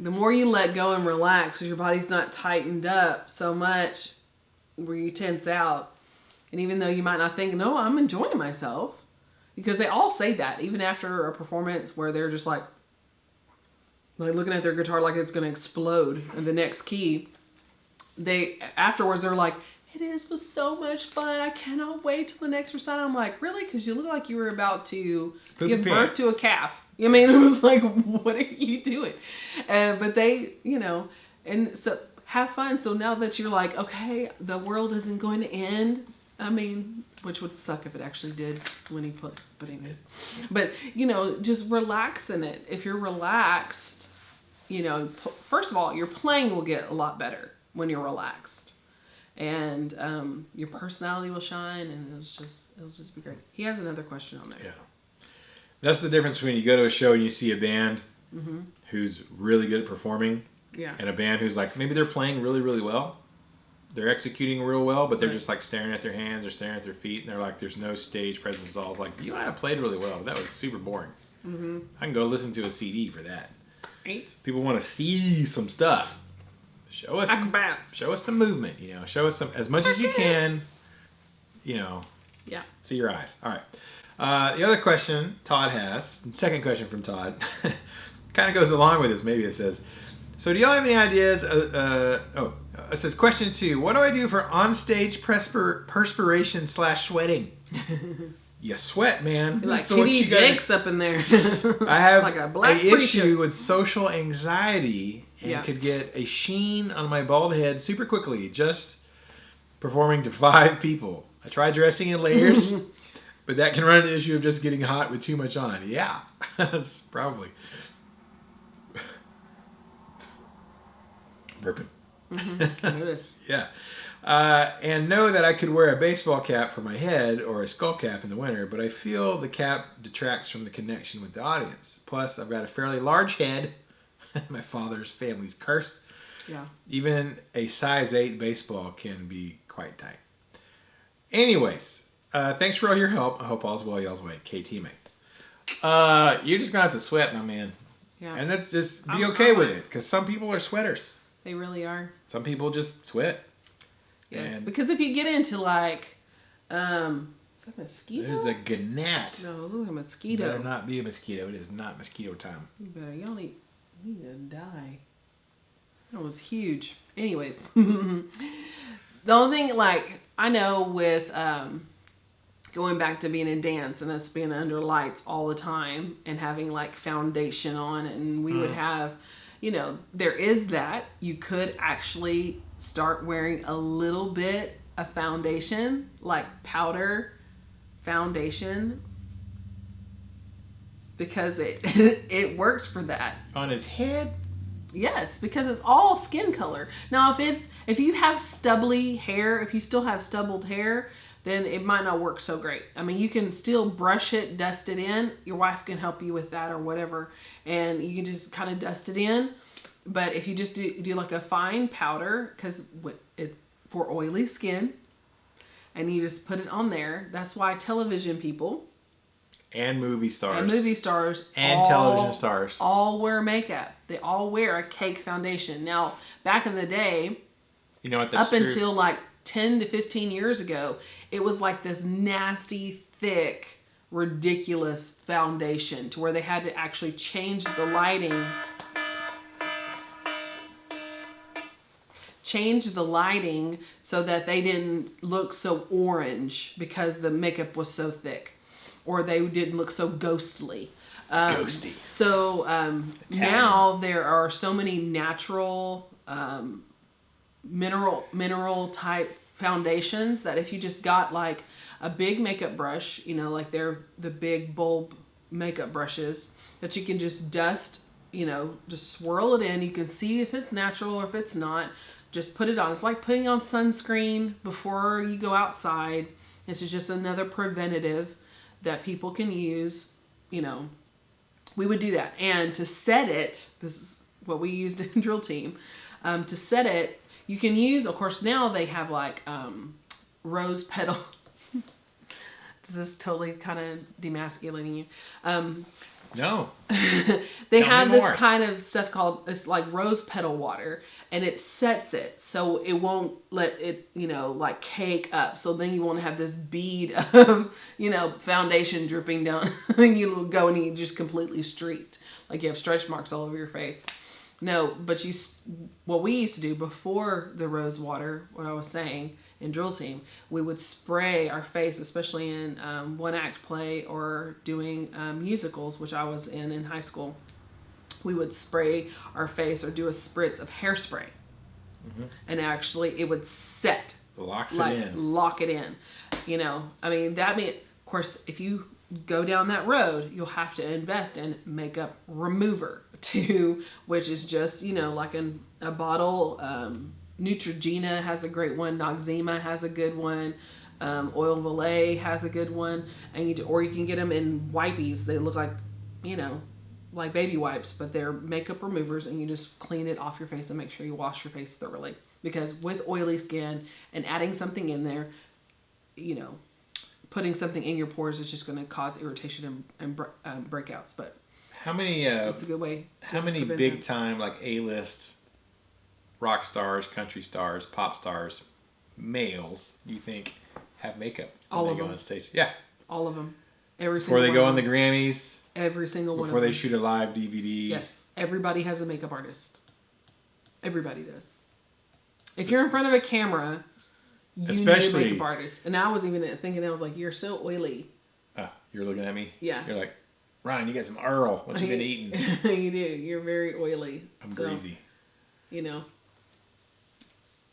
The more you let go and relax, because your body's not tightened up so much where you tense out. And even though you might not think, no, I'm enjoying myself. Because they all say that, even after a performance where they're just like looking at their guitar like it's going to explode in the next key. Afterwards, they're like, was so much fun. I cannot wait till the next recital. I'm like, really? Because you look like you were about to give birth to a calf. I mean, it was like, what are you doing? But they, and so have fun. So now that you're like, okay, the world isn't going to end. I mean, which would suck if it actually did when he put, but anyways. But, just relax in it. If you're relaxed, first of all, your playing will get a lot better when you're relaxed. And your personality will shine, and it'll just be great. He has another question on there. Yeah, that's the difference between you go to a show and you see a band who's really good at performing, and a band who's like maybe they're playing really really well, they're executing real well, but they're just like staring at their hands or staring at their feet, and they're like, there's no stage presence at all. It's like, you might have played really well, but that was super boring. I can go listen to a CD for that. Right? People want to see some stuff. Show us Acrobats. Show us some movement, Show us some as much as you can, Yeah. See your eyes. All right. The other question Todd has, second question from Todd, kind of goes along with this. Maybe it says, so do y'all have any ideas? It says, question 2, what do I do for onstage perspiration / sweating? You sweat, man. Like So what TD you gotta- Jakes up in there. I have like a black an preacher. issue with social anxiety and could get a sheen on my bald head super quickly just performing to 5 people. I tried dressing in layers, but that can run into the issue of just getting hot with too much on. Yeah, that's probably. Burping. Notice. Yeah. And know that I could wear a baseball cap for my head or a skull cap in the winter, but I feel the cap detracts from the connection with the audience. Plus, I've got a fairly large head. My father's family's cursed. Yeah. Even a size 8 baseball can be quite tight. Anyways, thanks for all your help. I hope all's well, y'all's way. KT, mate. You're just going to have to sweat, my man. Yeah. And that's just be okay with it, because some people are sweaters. They really are. Some people just sweat. Yes. And because if you get into like, is that a mosquito? there's a gnat. No, it looks like a mosquito. Better not be a mosquito. It is not mosquito time. Y'all need to die. That was huge. Anyways, the only thing, like, I know with going back to being in dance and us being under lights all the time and having like foundation on, and we would have, there is that. You could actually start wearing a little bit of foundation, like powder foundation, because it works for that. On his head? Yes, because it's all skin color. Now, if you have stubbly hair, if you still have stubbled hair, then it might not work so great. I mean, you can still brush it, dust it in. Your wife can help you with that or whatever, and you can just kind of dust it in. But if you just do like a fine powder, because it's for oily skin, and you just put it on there. That's why television people And movie stars. and television stars all wear makeup. They all wear a cake foundation. Now, back in the day, You know what? That's up true. until like 10 to 15 years ago, it was like this nasty, thick, ridiculous foundation to where they had to actually change the lighting changed the lighting so that they didn't look so orange because the makeup was so thick, or they didn't look so ghostly. Ghosty. So now there are so many natural mineral type foundations that if you just got like a big makeup brush, you know, like they're the big bulb makeup brushes that you can just dust, you know, just swirl it in. You can see if it's natural or if it's not. Just put it on. It's like putting on sunscreen before you go outside. It's just another preventative that people can use. You know, we would do that. And to set it, this is what we used in drill team. To set it, you can use, of course, now they have like rose petal. This is totally kind of demasculating you. No. They have this kind of stuff called, it's like rose petal water, and it sets it so it won't let it, you know, like cake up. So then you won't have this bead of, you know, foundation dripping down and you go and you just completely streaked. Like you have stretch marks all over your face. No, but what we used to do before the rose water, what I was saying, in drill team, we would spray our face, especially in one act play or doing musicals, which I was in high school. We would spray our face or do a spritz of hairspray. Mm-hmm. And actually it would set. Lock it in. You know, I mean, of course, if you go down that road, you'll have to invest in makeup remover too, which is just, you know, like a bottle. Neutrogena has a great one. Noxzema has a good one. Oil Valet has a good one. Or you can get them in wipies. They look like, you know, like baby wipes, but they're makeup removers, and you just clean it off your face and make sure you wash your face thoroughly. Because with oily skin and adding something in there, you know, putting something in your pores is just going to cause irritation and breakouts. But how many? That's a good way. How many big time like A-list rock stars, country stars, pop stars, males do you think have makeup when they go on stage? Yeah, all of them. Every single before they one go on the Grammys. Every single one. Before they shoot a live DVD. Yes, everybody has a makeup artist. Everybody does. If you're in front of a camera, you need a makeup artist. And I was even thinking, I was like, "You're so oily." You're looking at me. Yeah. You're like, Ryan, you got some Earl. What you been eating? You do. You're very oily. I'm greasy. You know.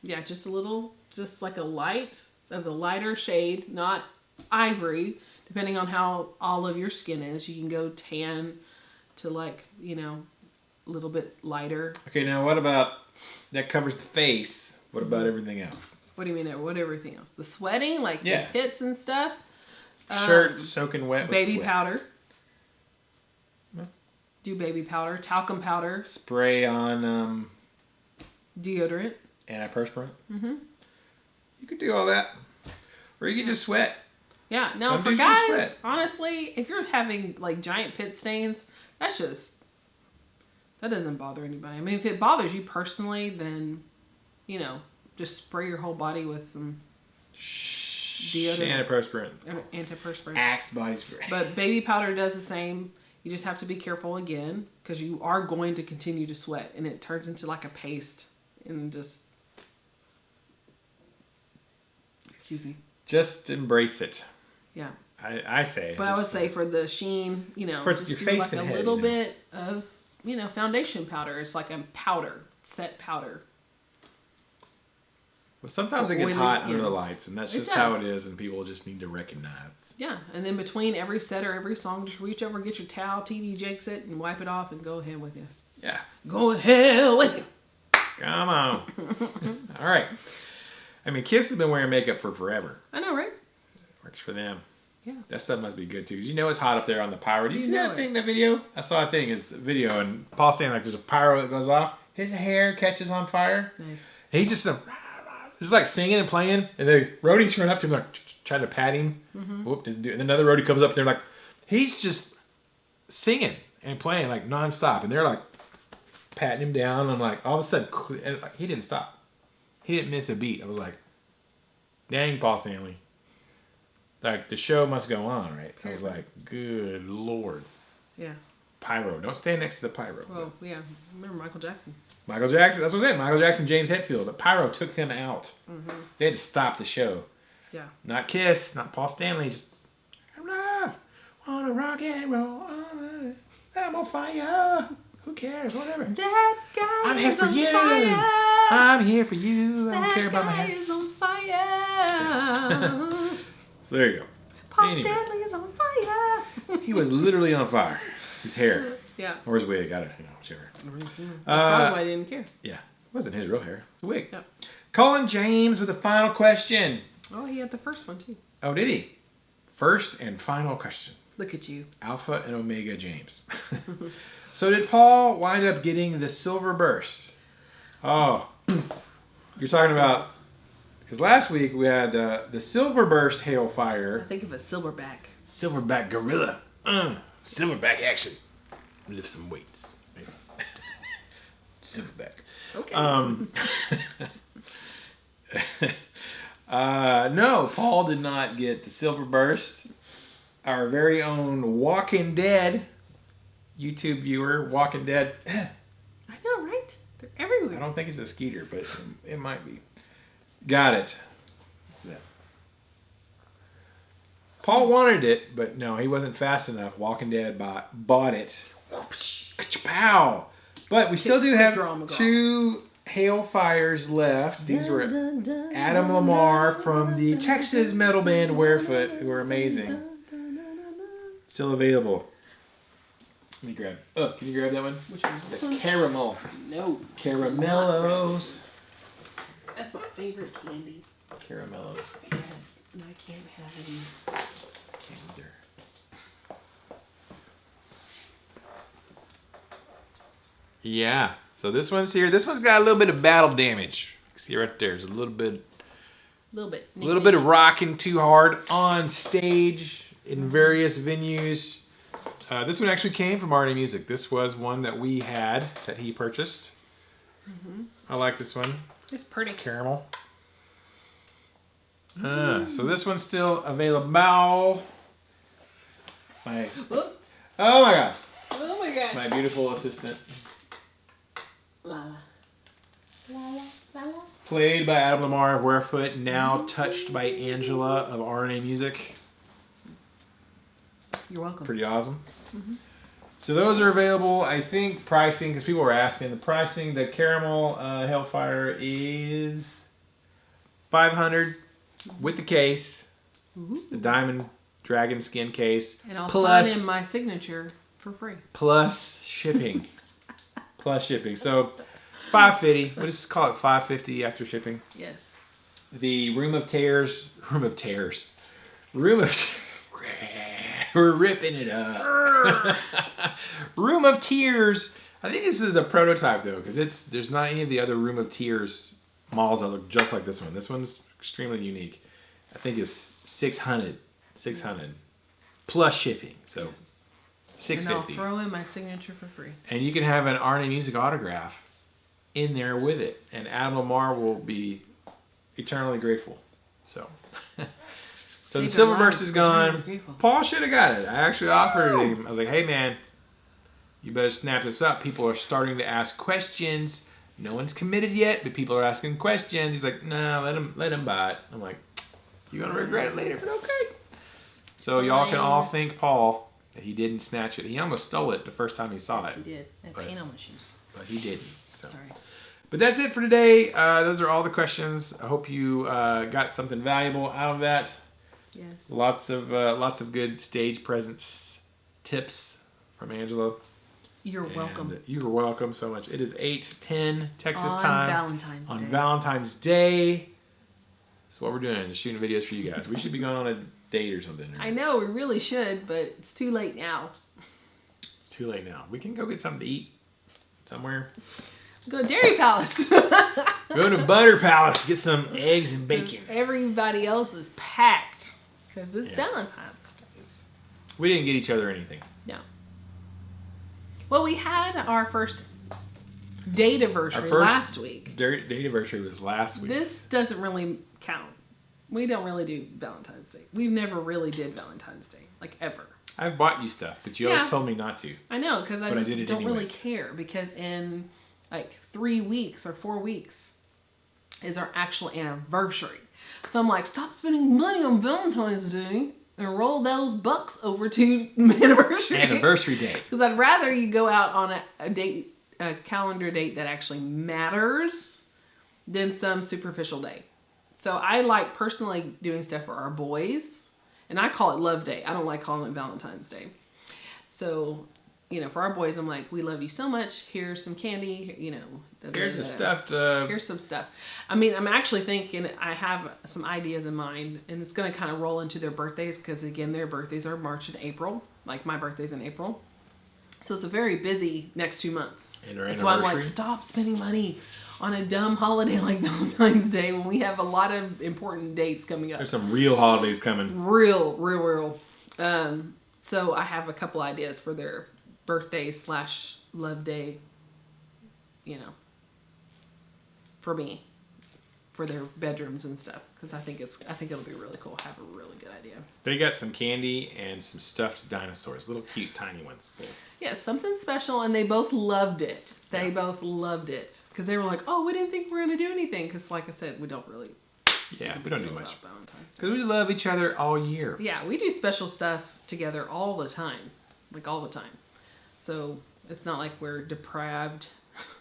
Yeah, just a little, just like a light of the lighter shade, not ivory. Depending on how olive your skin is, you can go tan to like, you know, a little bit lighter. Okay, now what about, that covers the face. What about everything else? What do you mean, what everything else? The sweating, like the pits and stuff? Shirt soaking wet with baby sweat. Powder. Do baby powder. Talcum powder. Spray on deodorant. Antiperspirant. Mm-hmm. You could do all that. Or you could just sweat. Yeah, no, for guys, honestly, if you're having like giant pit stains, that doesn't bother anybody. I mean, if it bothers you personally, then, you know, just spray your whole body with some deodorant. Antiperspirant. Axe body spray. But baby powder does the same. You just have to be careful again, because you are going to continue to sweat, and it turns into like a paste, and just, excuse me. Just embrace it. Yeah. I say. But I would say for the sheen, you know, just do like a little bit of, you know, foundation powder. It's like a powder, set powder. Well, sometimes it gets hot under the lights, and that's just how it is, and people just need to recognize. Yeah, and then between every set or every song, just reach over, get your towel, TD Jakes it, and wipe it off, and go ahead with you. Yeah. Go ahead with you. Come on. All right. I mean, Kiss has been wearing makeup for forever. I know, right? Works for them. Yeah. That stuff must be good, too. You know it's hot up there on the pyro. Did you see that thing, that video? I saw a thing, it's a video, and Paul's saying, like, there's a pyro that goes off. His hair catches on fire. Nice. And he's just like singing and playing, and the roadies run up to him, like, trying to pat him. Mm-hmm. Whoop, doesn't do it. And another roadie comes up, and they're like, he's just singing and playing, like, nonstop. And they're, like, patting him down. I'm like, all of a sudden, and, like, he didn't stop. He didn't miss a beat. I was like, dang, Paul Stanley. Like, the show must go on, right? I was like, good Lord. Yeah. pyro. Don't stand next to the pyro. Oh, yeah. Remember Michael Jackson. Michael Jackson, that's what I'm saying. Michael Jackson, James Hetfield. The pyro took them out. Mm-hmm. They had to stop the show. Yeah. Not Kiss, not Paul Stanley, just I wanna rock and roll. I'm on fire. Who cares? Whatever. That guy I'm here is for on you. fire. I'm here for you. I don't care about my That guy hair. is on fire. So there you go. Paul Anyways. Stanley is on fire. He was literally on fire. His hair. Yeah. Or his wig. I don't know. Whichever. That's probably why I didn't care. Yeah. It wasn't his real hair. It's a wig. Yep. Colin James with the final question. Oh, he had the first one too. Oh, did he? First and final question. Look at you. Alpha and Omega James. So did Paul wind up getting the Silverburst? Oh, you're talking about, because last week we had the Silverburst I Hailfire. think of a silverback. Silverback Gorilla. Silverback action. Lift some weights. Maybe. Silverback. Okay. No, Paul did not get the Silverburst. Our very own Walking Dead YouTube viewer, Walking Dead. I know, right? They're everywhere. I don't think it's a Skeeter, but it might be. Got it. Yeah. Paul wanted it, but no, he wasn't fast enough. Walking Dead bought it. Pow! But we still do have two Hailfires left. These were Adam Lamar from the Texas metal band Warefoot, who are amazing. Still available. Let me grab. Oh, can you grab that one? Which one? This one? Caramel. No. Caramellos. That's my favorite candy. Caramellos. Yes, and I can't have any. Can't either. Yeah. So this one's here. This one's got a little bit of battle damage. See right there. There's a little bit. A little bit of rocking too hard on stage in various venues. This one actually came from Arnie Music. This was one that we had that he purchased. Mm-hmm. I like this one. It's pretty. Caramel. So this one's still available. Oh my gosh. Oh my gosh. My beautiful assistant. La la. La la la. Played by Adam Lamar of Warefoot, now touched by Angela of RNA Music. You're welcome. Pretty awesome. Mm-hmm. So those are available. I think pricing, because people were asking, the pricing, the Caramel Hailfire is $500 with the case, the Diamond Dragon skin case. And I'll plus, sign in my signature for free. Plus shipping. Plus shipping. So $550. We'll just call it $550 after shipping. Yes. The we're ripping it up. Room of Tears. I think this is a prototype though, because there's not any of the other Room of Tears models that look just like this one. This one's extremely unique. I think it's $600 plus shipping. So $650. And I'll throw in my signature for free. And you can have an RNA Music autograph in there with it, and Adam Lamar will be eternally grateful. So. So the Silverburst is gone. Paul should have got it. I actually offered it to him. I was like, hey man, you better snap this up. People are starting to ask questions. No one's committed yet, but people are asking questions. He's like, no, let him buy it. I'm like, you're going to regret it later, but okay. So y'all can all thank Paul that he didn't snatch it. He almost stole it the first time he saw it. Yes, he did. I had paint on my shoes. But he didn't. So. Sorry. But that's it for today. Those are all the questions. I hope you got something valuable out of that. Yes. Lots of good stage presence tips from Angela. You're welcome. You're welcome so much. It is 8:10 Texas on time Valentine's on Day. Valentine's Day. That's what we're doing. Just shooting videos for you guys. We should be going on a date or something. I know we really should, but it's too late now. It's too late now. We can go get something to eat somewhere. Go to Dairy Palace. Go to Butter Palace. Get some eggs and bacon. Everybody else is packed because it's Valentine's Day. We didn't get each other anything. No. Well, we had our first date anniversary last week. Date anniversary was last week. This doesn't really count. We don't really do Valentine's Day. We've never really did Valentine's Day, like ever. I've bought you stuff, but you always told me not to. I know, because I But I just did it don't really anyways. care. Because in like 3 weeks or 4 weeks is our actual anniversary. So I'm like, stop spending money on Valentine's Day and roll those bucks over to anniversary. Anniversary date. Because I'd rather you go out on a calendar date that actually matters than some superficial day. So I like personally doing stuff for our boys. And I call it Love Day. I don't like calling it Valentine's Day. So, you know, for our boys, I'm like, we love you so much. Here's some candy, you know. Here's the stuff Here's some stuff. I mean, I'm actually thinking I have some ideas in mind. And it's going to kind of roll into their birthdays. Because, again, their birthdays are March and April. Like, my birthday's in April. So it's a very busy next 2 months. And our That's why I'm like, anniversary? stop spending money on a dumb holiday like Valentine's Day when we have a lot of important dates coming up. There's some real holidays coming. Real. So I have a couple ideas for their birthday / love day, you know, for me, for their bedrooms and stuff. Because I think it'll be really cool. I have a really good idea. They got some candy and some stuffed dinosaurs, little cute tiny ones. Yeah, something special, and they both loved it. They both loved it because they were like, "Oh, we didn't think we were gonna do anything." Because, like I said, we don't really. Yeah, we don't do much. about Valentine's Day. Because we love each other all year. Yeah, we do special stuff together all the time, like all the time. So it's not like we're depraved,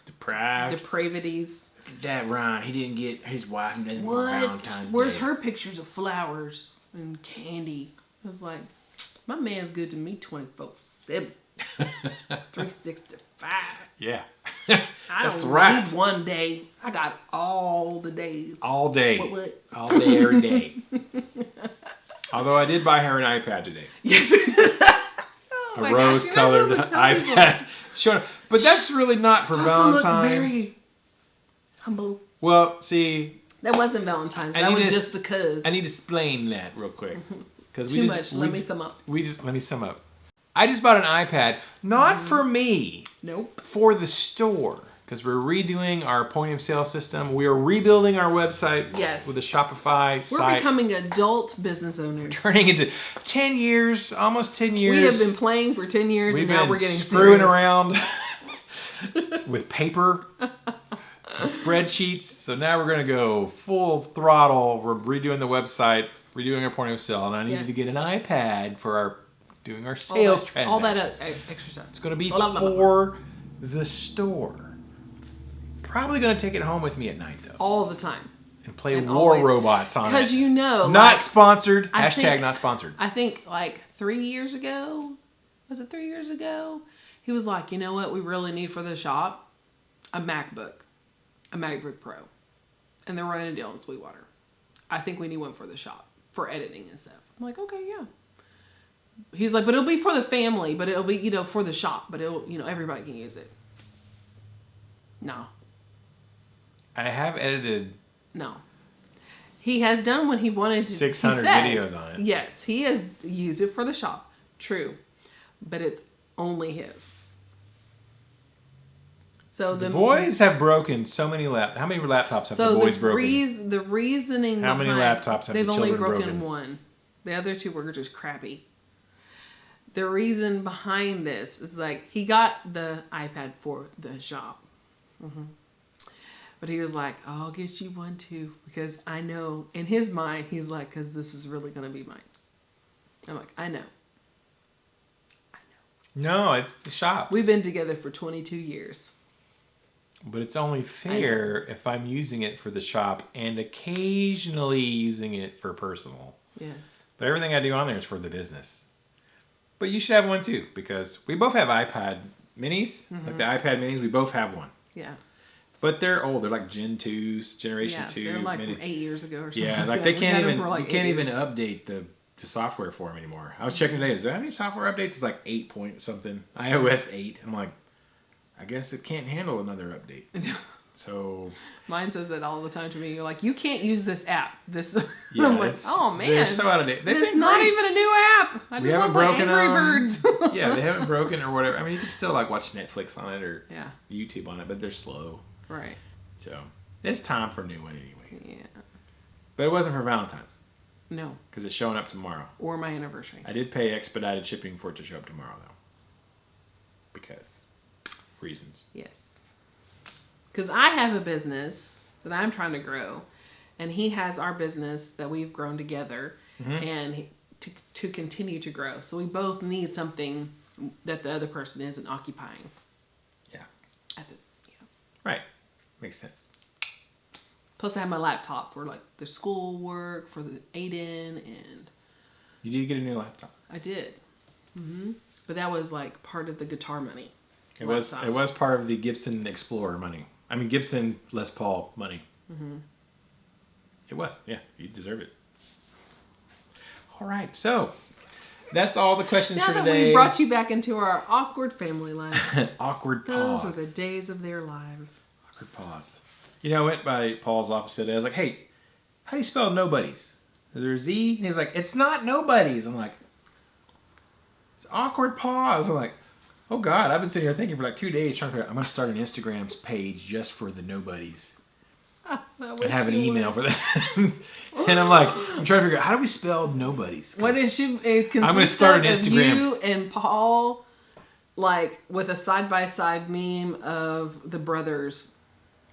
depravities. Dad, Ron, he didn't get his wife nothing for What? Valentine's Where's Day. her pictures of flowers and candy? I was like, my man's good to me 24/7, 365. Yeah. I That's don't right. need one day. I got all the days. All day. What? All day, every day. Although I did buy her an iPad today. Yes. A rose-colored iPad. Sure. But that's really not for Valentine's. Very humble. Well, see, That wasn't Valentine's. I That need was to- just because. I need to explain that real quick. Because Too much. Let me sum up. Let me sum up. I just bought an iPad, not for me, Nope. for the store. Because we're redoing our point of sale system. We are rebuilding our website Yes. with a Shopify We're site. becoming adult business owners. Turning into 10 years, almost 10 years. We have been playing for 10 years We've and now been we're getting screwing serious. around with paper and spreadsheets. So now we're going to go full throttle. We're redoing the website, redoing our point of sale, and I needed to Yes. get an iPad for doing our All sales that- transactions. all that extra stuff. It's going to be Blah, blah, blah, blah. for the store. Probably going to take it home with me at night, though, All the time. and play And War always. Robots on it. Because you know. Not like, sponsored. I Hashtag think- not sponsored. I think like 3 years ago, was it 3 years ago? He was like, you know what we really need for the shop? A MacBook Pro. And they're running a deal in Sweetwater. I think we need one for the shop for editing and stuff. I'm like, okay, yeah. He's like, but it'll be for the family, but it'll be, you know, for the shop, but it'll, you know, everybody can use it. No. I have edited No. He has done what he wanted to. 600 he said, videos on it. Yes, he has used it for the shop. True. But it's only his. So The boys have broken so many How many laptops have so the boys broken? the reasoning How many behind- laptops have they've the only children broken broken? one. The other two were just crappy. The reason behind this is like he got the iPad for the shop. But he was like, oh, I'll get you one too. Because I know, in his mind, he's like, because this is really going to be mine. I'm like, I know. No, it's the shops. We've been together for 22 years. But it's only fair if I'm using it for the shop and occasionally using it for personal. Yes. But everything I do on there is for the business. But you should have one too, because we both have iPad minis. Like the iPad minis, we both have one. Yeah. But they're old. They're like Gen 2s, Generation 2. They're like mini. from 8 years ago or something. Yeah, like that. they We've can't had them even for like you 8 can't even years. update the software for them anymore. I was checking today. Is there any software updates? It's like 8 point something. iOS 8. I'm like, I guess it can't handle another update. So Mine says that all the time to me. You're like, you can't use this app. This. yeah, I'm like, it's- oh man, they're so out of date. They've it's been not great. even a new app. I We just haven't want to play broken Angry Birds. Yeah, they haven't broken or whatever. I mean, you can still like watch Netflix on it or Yeah. YouTube on it, but they're slow. Right. So it's time for a new one anyway. Yeah. But it wasn't for Valentine's. No. Because it's showing up tomorrow. Or my anniversary. I did pay expedited shipping for it to show up tomorrow, though. Because reasons. Yes. Because I have a business that I'm trying to grow, and he has our business that we've grown together, and to continue to grow. So we both need something that the other person isn't occupying. Yeah. At this, Right. Makes sense. Plus, I have my laptop for like the school work for the Aiden, and You need to get a new laptop. I did. But that was like part of the guitar money. It was part of the Gibson Explorer money. I mean, Gibson Les Paul money. It was. Yeah, you deserve it. All right, so that's all the questions for Now that today. we brought you back into our awkward family life, Awkward pause. those are the days of their lives. Awkward pause. You know, I went by Paul's office today. I was like, hey, how do you spell nobodies? Is there a Z? And he's like, it's not nobodies. I'm like, it's awkward pause. I'm like, oh God, I've been sitting here thinking for like 2 days trying to figure out, I'm going to start an Instagram page just for the nobodies. And have an email for that. And I'm like, I'm trying to figure out, how do we spell nobodies? What is she? It I'm going to start an Instagram. You and Paul, like with a side-by-side meme of the brothers,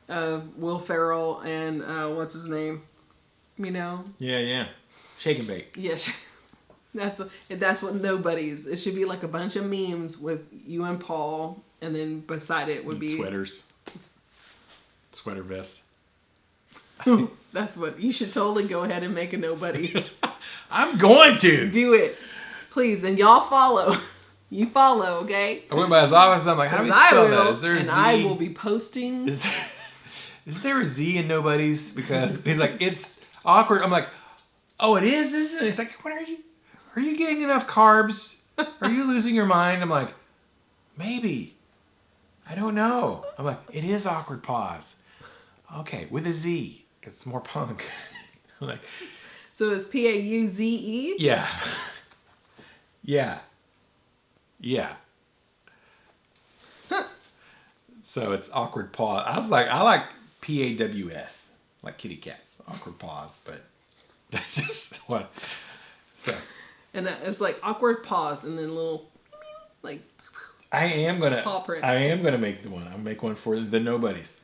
of Will Ferrell and what's his name? You know? Yeah. Shake and bake. Yes. That's what nobodies. It should be like a bunch of memes with you and Paul, and then beside it would be sweaters, sweater vests. That's what you should totally go ahead and make a nobodies. I'm going to Do it, please, and y'all follow. You follow, okay? I went by his office. I'm like, how do we spell that? Is there a Z? I will be posting. Is there a Z in nobodies? Because he's like, it's awkward. I'm like, oh, it is, isn't it? He's like, what are you? Are you getting enough carbs? Are you losing your mind? I'm like, maybe. I don't know. I'm like, it is awkward pause. Okay, with a Z. Because it's more punk. I'm like, So it's Pauze? yeah. Yeah. So it's awkward pause. I was like, I like PAWS. Like kitty cats. Awkward pause. But that's just what. So. And it's like awkward pause and then little, like, I am paw prints. gonna make the one. I'll make one for the nobodies.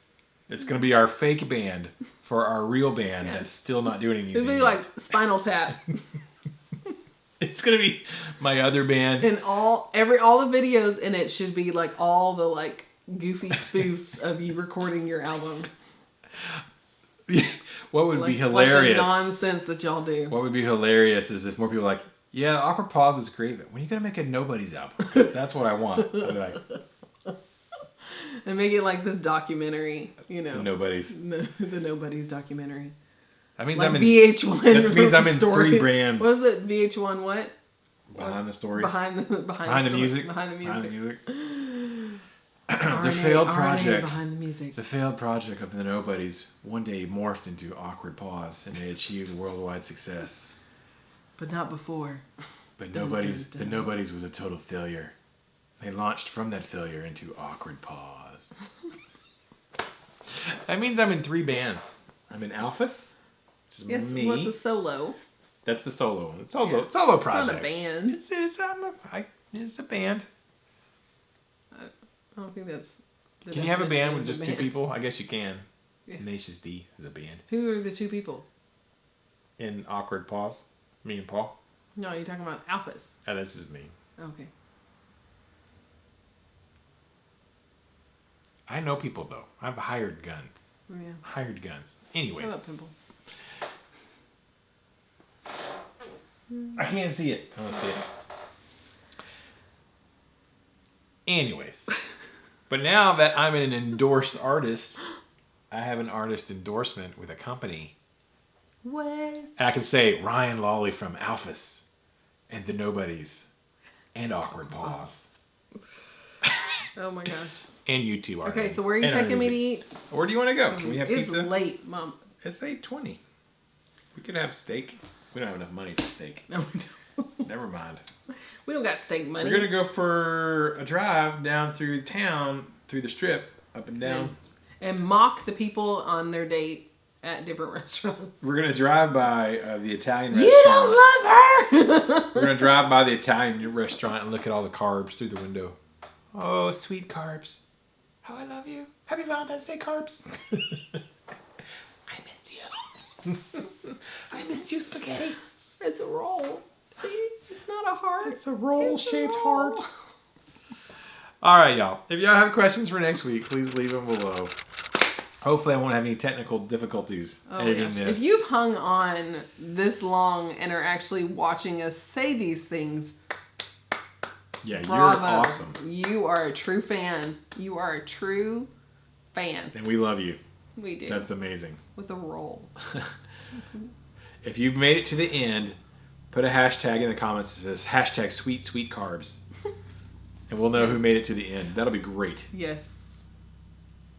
It's gonna be our fake band for our real band that's still not doing anything. It'll be yet. like Spinal Tap. It's gonna be my other band. And all the videos in it should be like all the like goofy spoofs of you recording your album. What would Like, be hilarious? Like the nonsense that y'all do. What would be hilarious is if more people were like, yeah, awkward pause is great, but when are you gonna make a nobody's album? Because that's what I want. I'd be like, And make it like this documentary, you know. the nobodies. The Nobody's documentary. That means Like I'm in VH1. that means I'm in stories. 3 brands. What is it? VH1 what? Behind the story. Behind the Behind the story. music. Behind the music. The failed project. Behind the music. The failed project of the Nobodies one day morphed into awkward pause, and they achieved worldwide success. But not before. But Dun, the dun. Nobodies was a total failure. They launched from that failure into awkward pause. That means I'm in 3 bands. I'm in Alphas, which is Yes, me. what's a solo? That's the solo one. It's solo project. It's not a band. It's a band. I don't think that's... the Can you have a band with definition just of 2 people? I guess you can. Yeah. Tenacious D is a band. Who are the 2 people? In awkward pause, me and Paul. No, you're talking about alphas. Oh, this is me. Okay. I know people though. I've hired guns. Yeah. Hired guns. Anyways, What about Pimple? I can't see it. I don't see it. Anyways, but now that I'm an endorsed artist, I have an artist endorsement with a company. What? And I can say Ryan Lawley from Alphas and the Nobodies and Awkward Pause. Oh my gosh. And you two are. Okay, so where are you taking me to eat? Where do you want to go? Can we have It's pizza? late, Mom. It's 8:20. We could have steak. We don't have enough money for steak. No, we don't. Never mind. We don't got steak money. We're gonna go for a drive down through town, through the strip, up and down. And mock the people on their date at different restaurants. We're gonna drive by the Italian You restaurant. don't love her. We're gonna drive by the Italian restaurant and look at all the carbs through the window. Oh, sweet carbs. How I love you. Happy Valentine's Day, carbs. I missed you. I missed you, spaghetti. It's a roll. See, it's not a heart. It's a roll-shaped a roll. heart. All right, y'all. If y'all have questions for next week, please leave them below. Hopefully, I won't have any technical difficulties editing Gosh. this. If you've hung on this long and are actually watching us say these things, yeah, bravo. you're awesome. You are a true fan. You are a true fan. And we love you. We do. That's amazing. With a roll. If you've made it to the end, put a hashtag in the comments that says hashtag sweet, sweet carbs. And we'll know who made it to the end. That'll be great. Yes.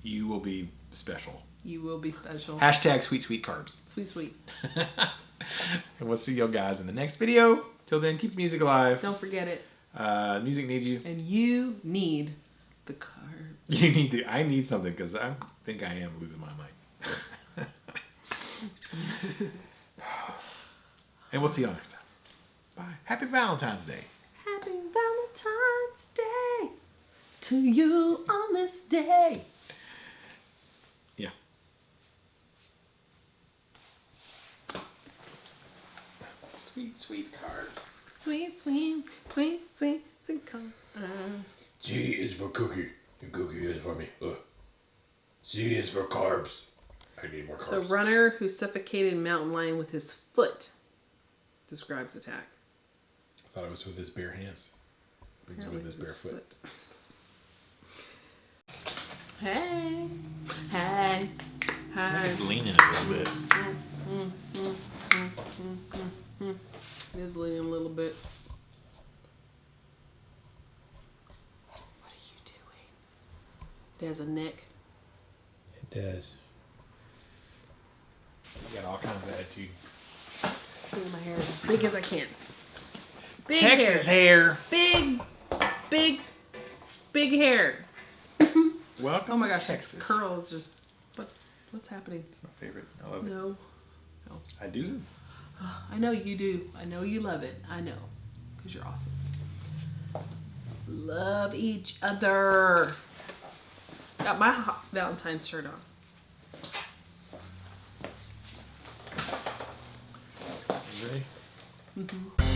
You will be special. You will be special. Hashtag sweet, sweet carbs. Sweet, sweet. And we'll see you guys in the next video. Till then, keep the music alive. Don't forget it. Music needs you. And you need the carb. You need to. I need something because I think I am losing my mind. And we'll see y'all next time. Bye. Happy Valentine's Day. Happy Valentine's Day to you on this day. Yeah. Sweet, sweet carbs. Sweet, sweet, sweet, sweet, sweet carb. C is for cookie, and cookie is for me. C is for carbs. I need more carbs. So runner who suffocated mountain lion with his foot describes attack. I thought it was with his bare hands. But he's with his bare foot. Hey, hey, hey. It's leaning a little bit. It is leaning a little bit. What are you doing? It has a neck. It does. You got all kinds of attitude. Look at my hair as big as I can. Big Texas hair. hair. Big hair. Welcome Oh my to gosh, Texas. this curl is just. What's happening? It's my favorite. I love it. No. I do. I know you do. I know you love it. I know. Because you're awesome. Love each other. Got my Valentine's shirt on. You ready? Mm-hmm.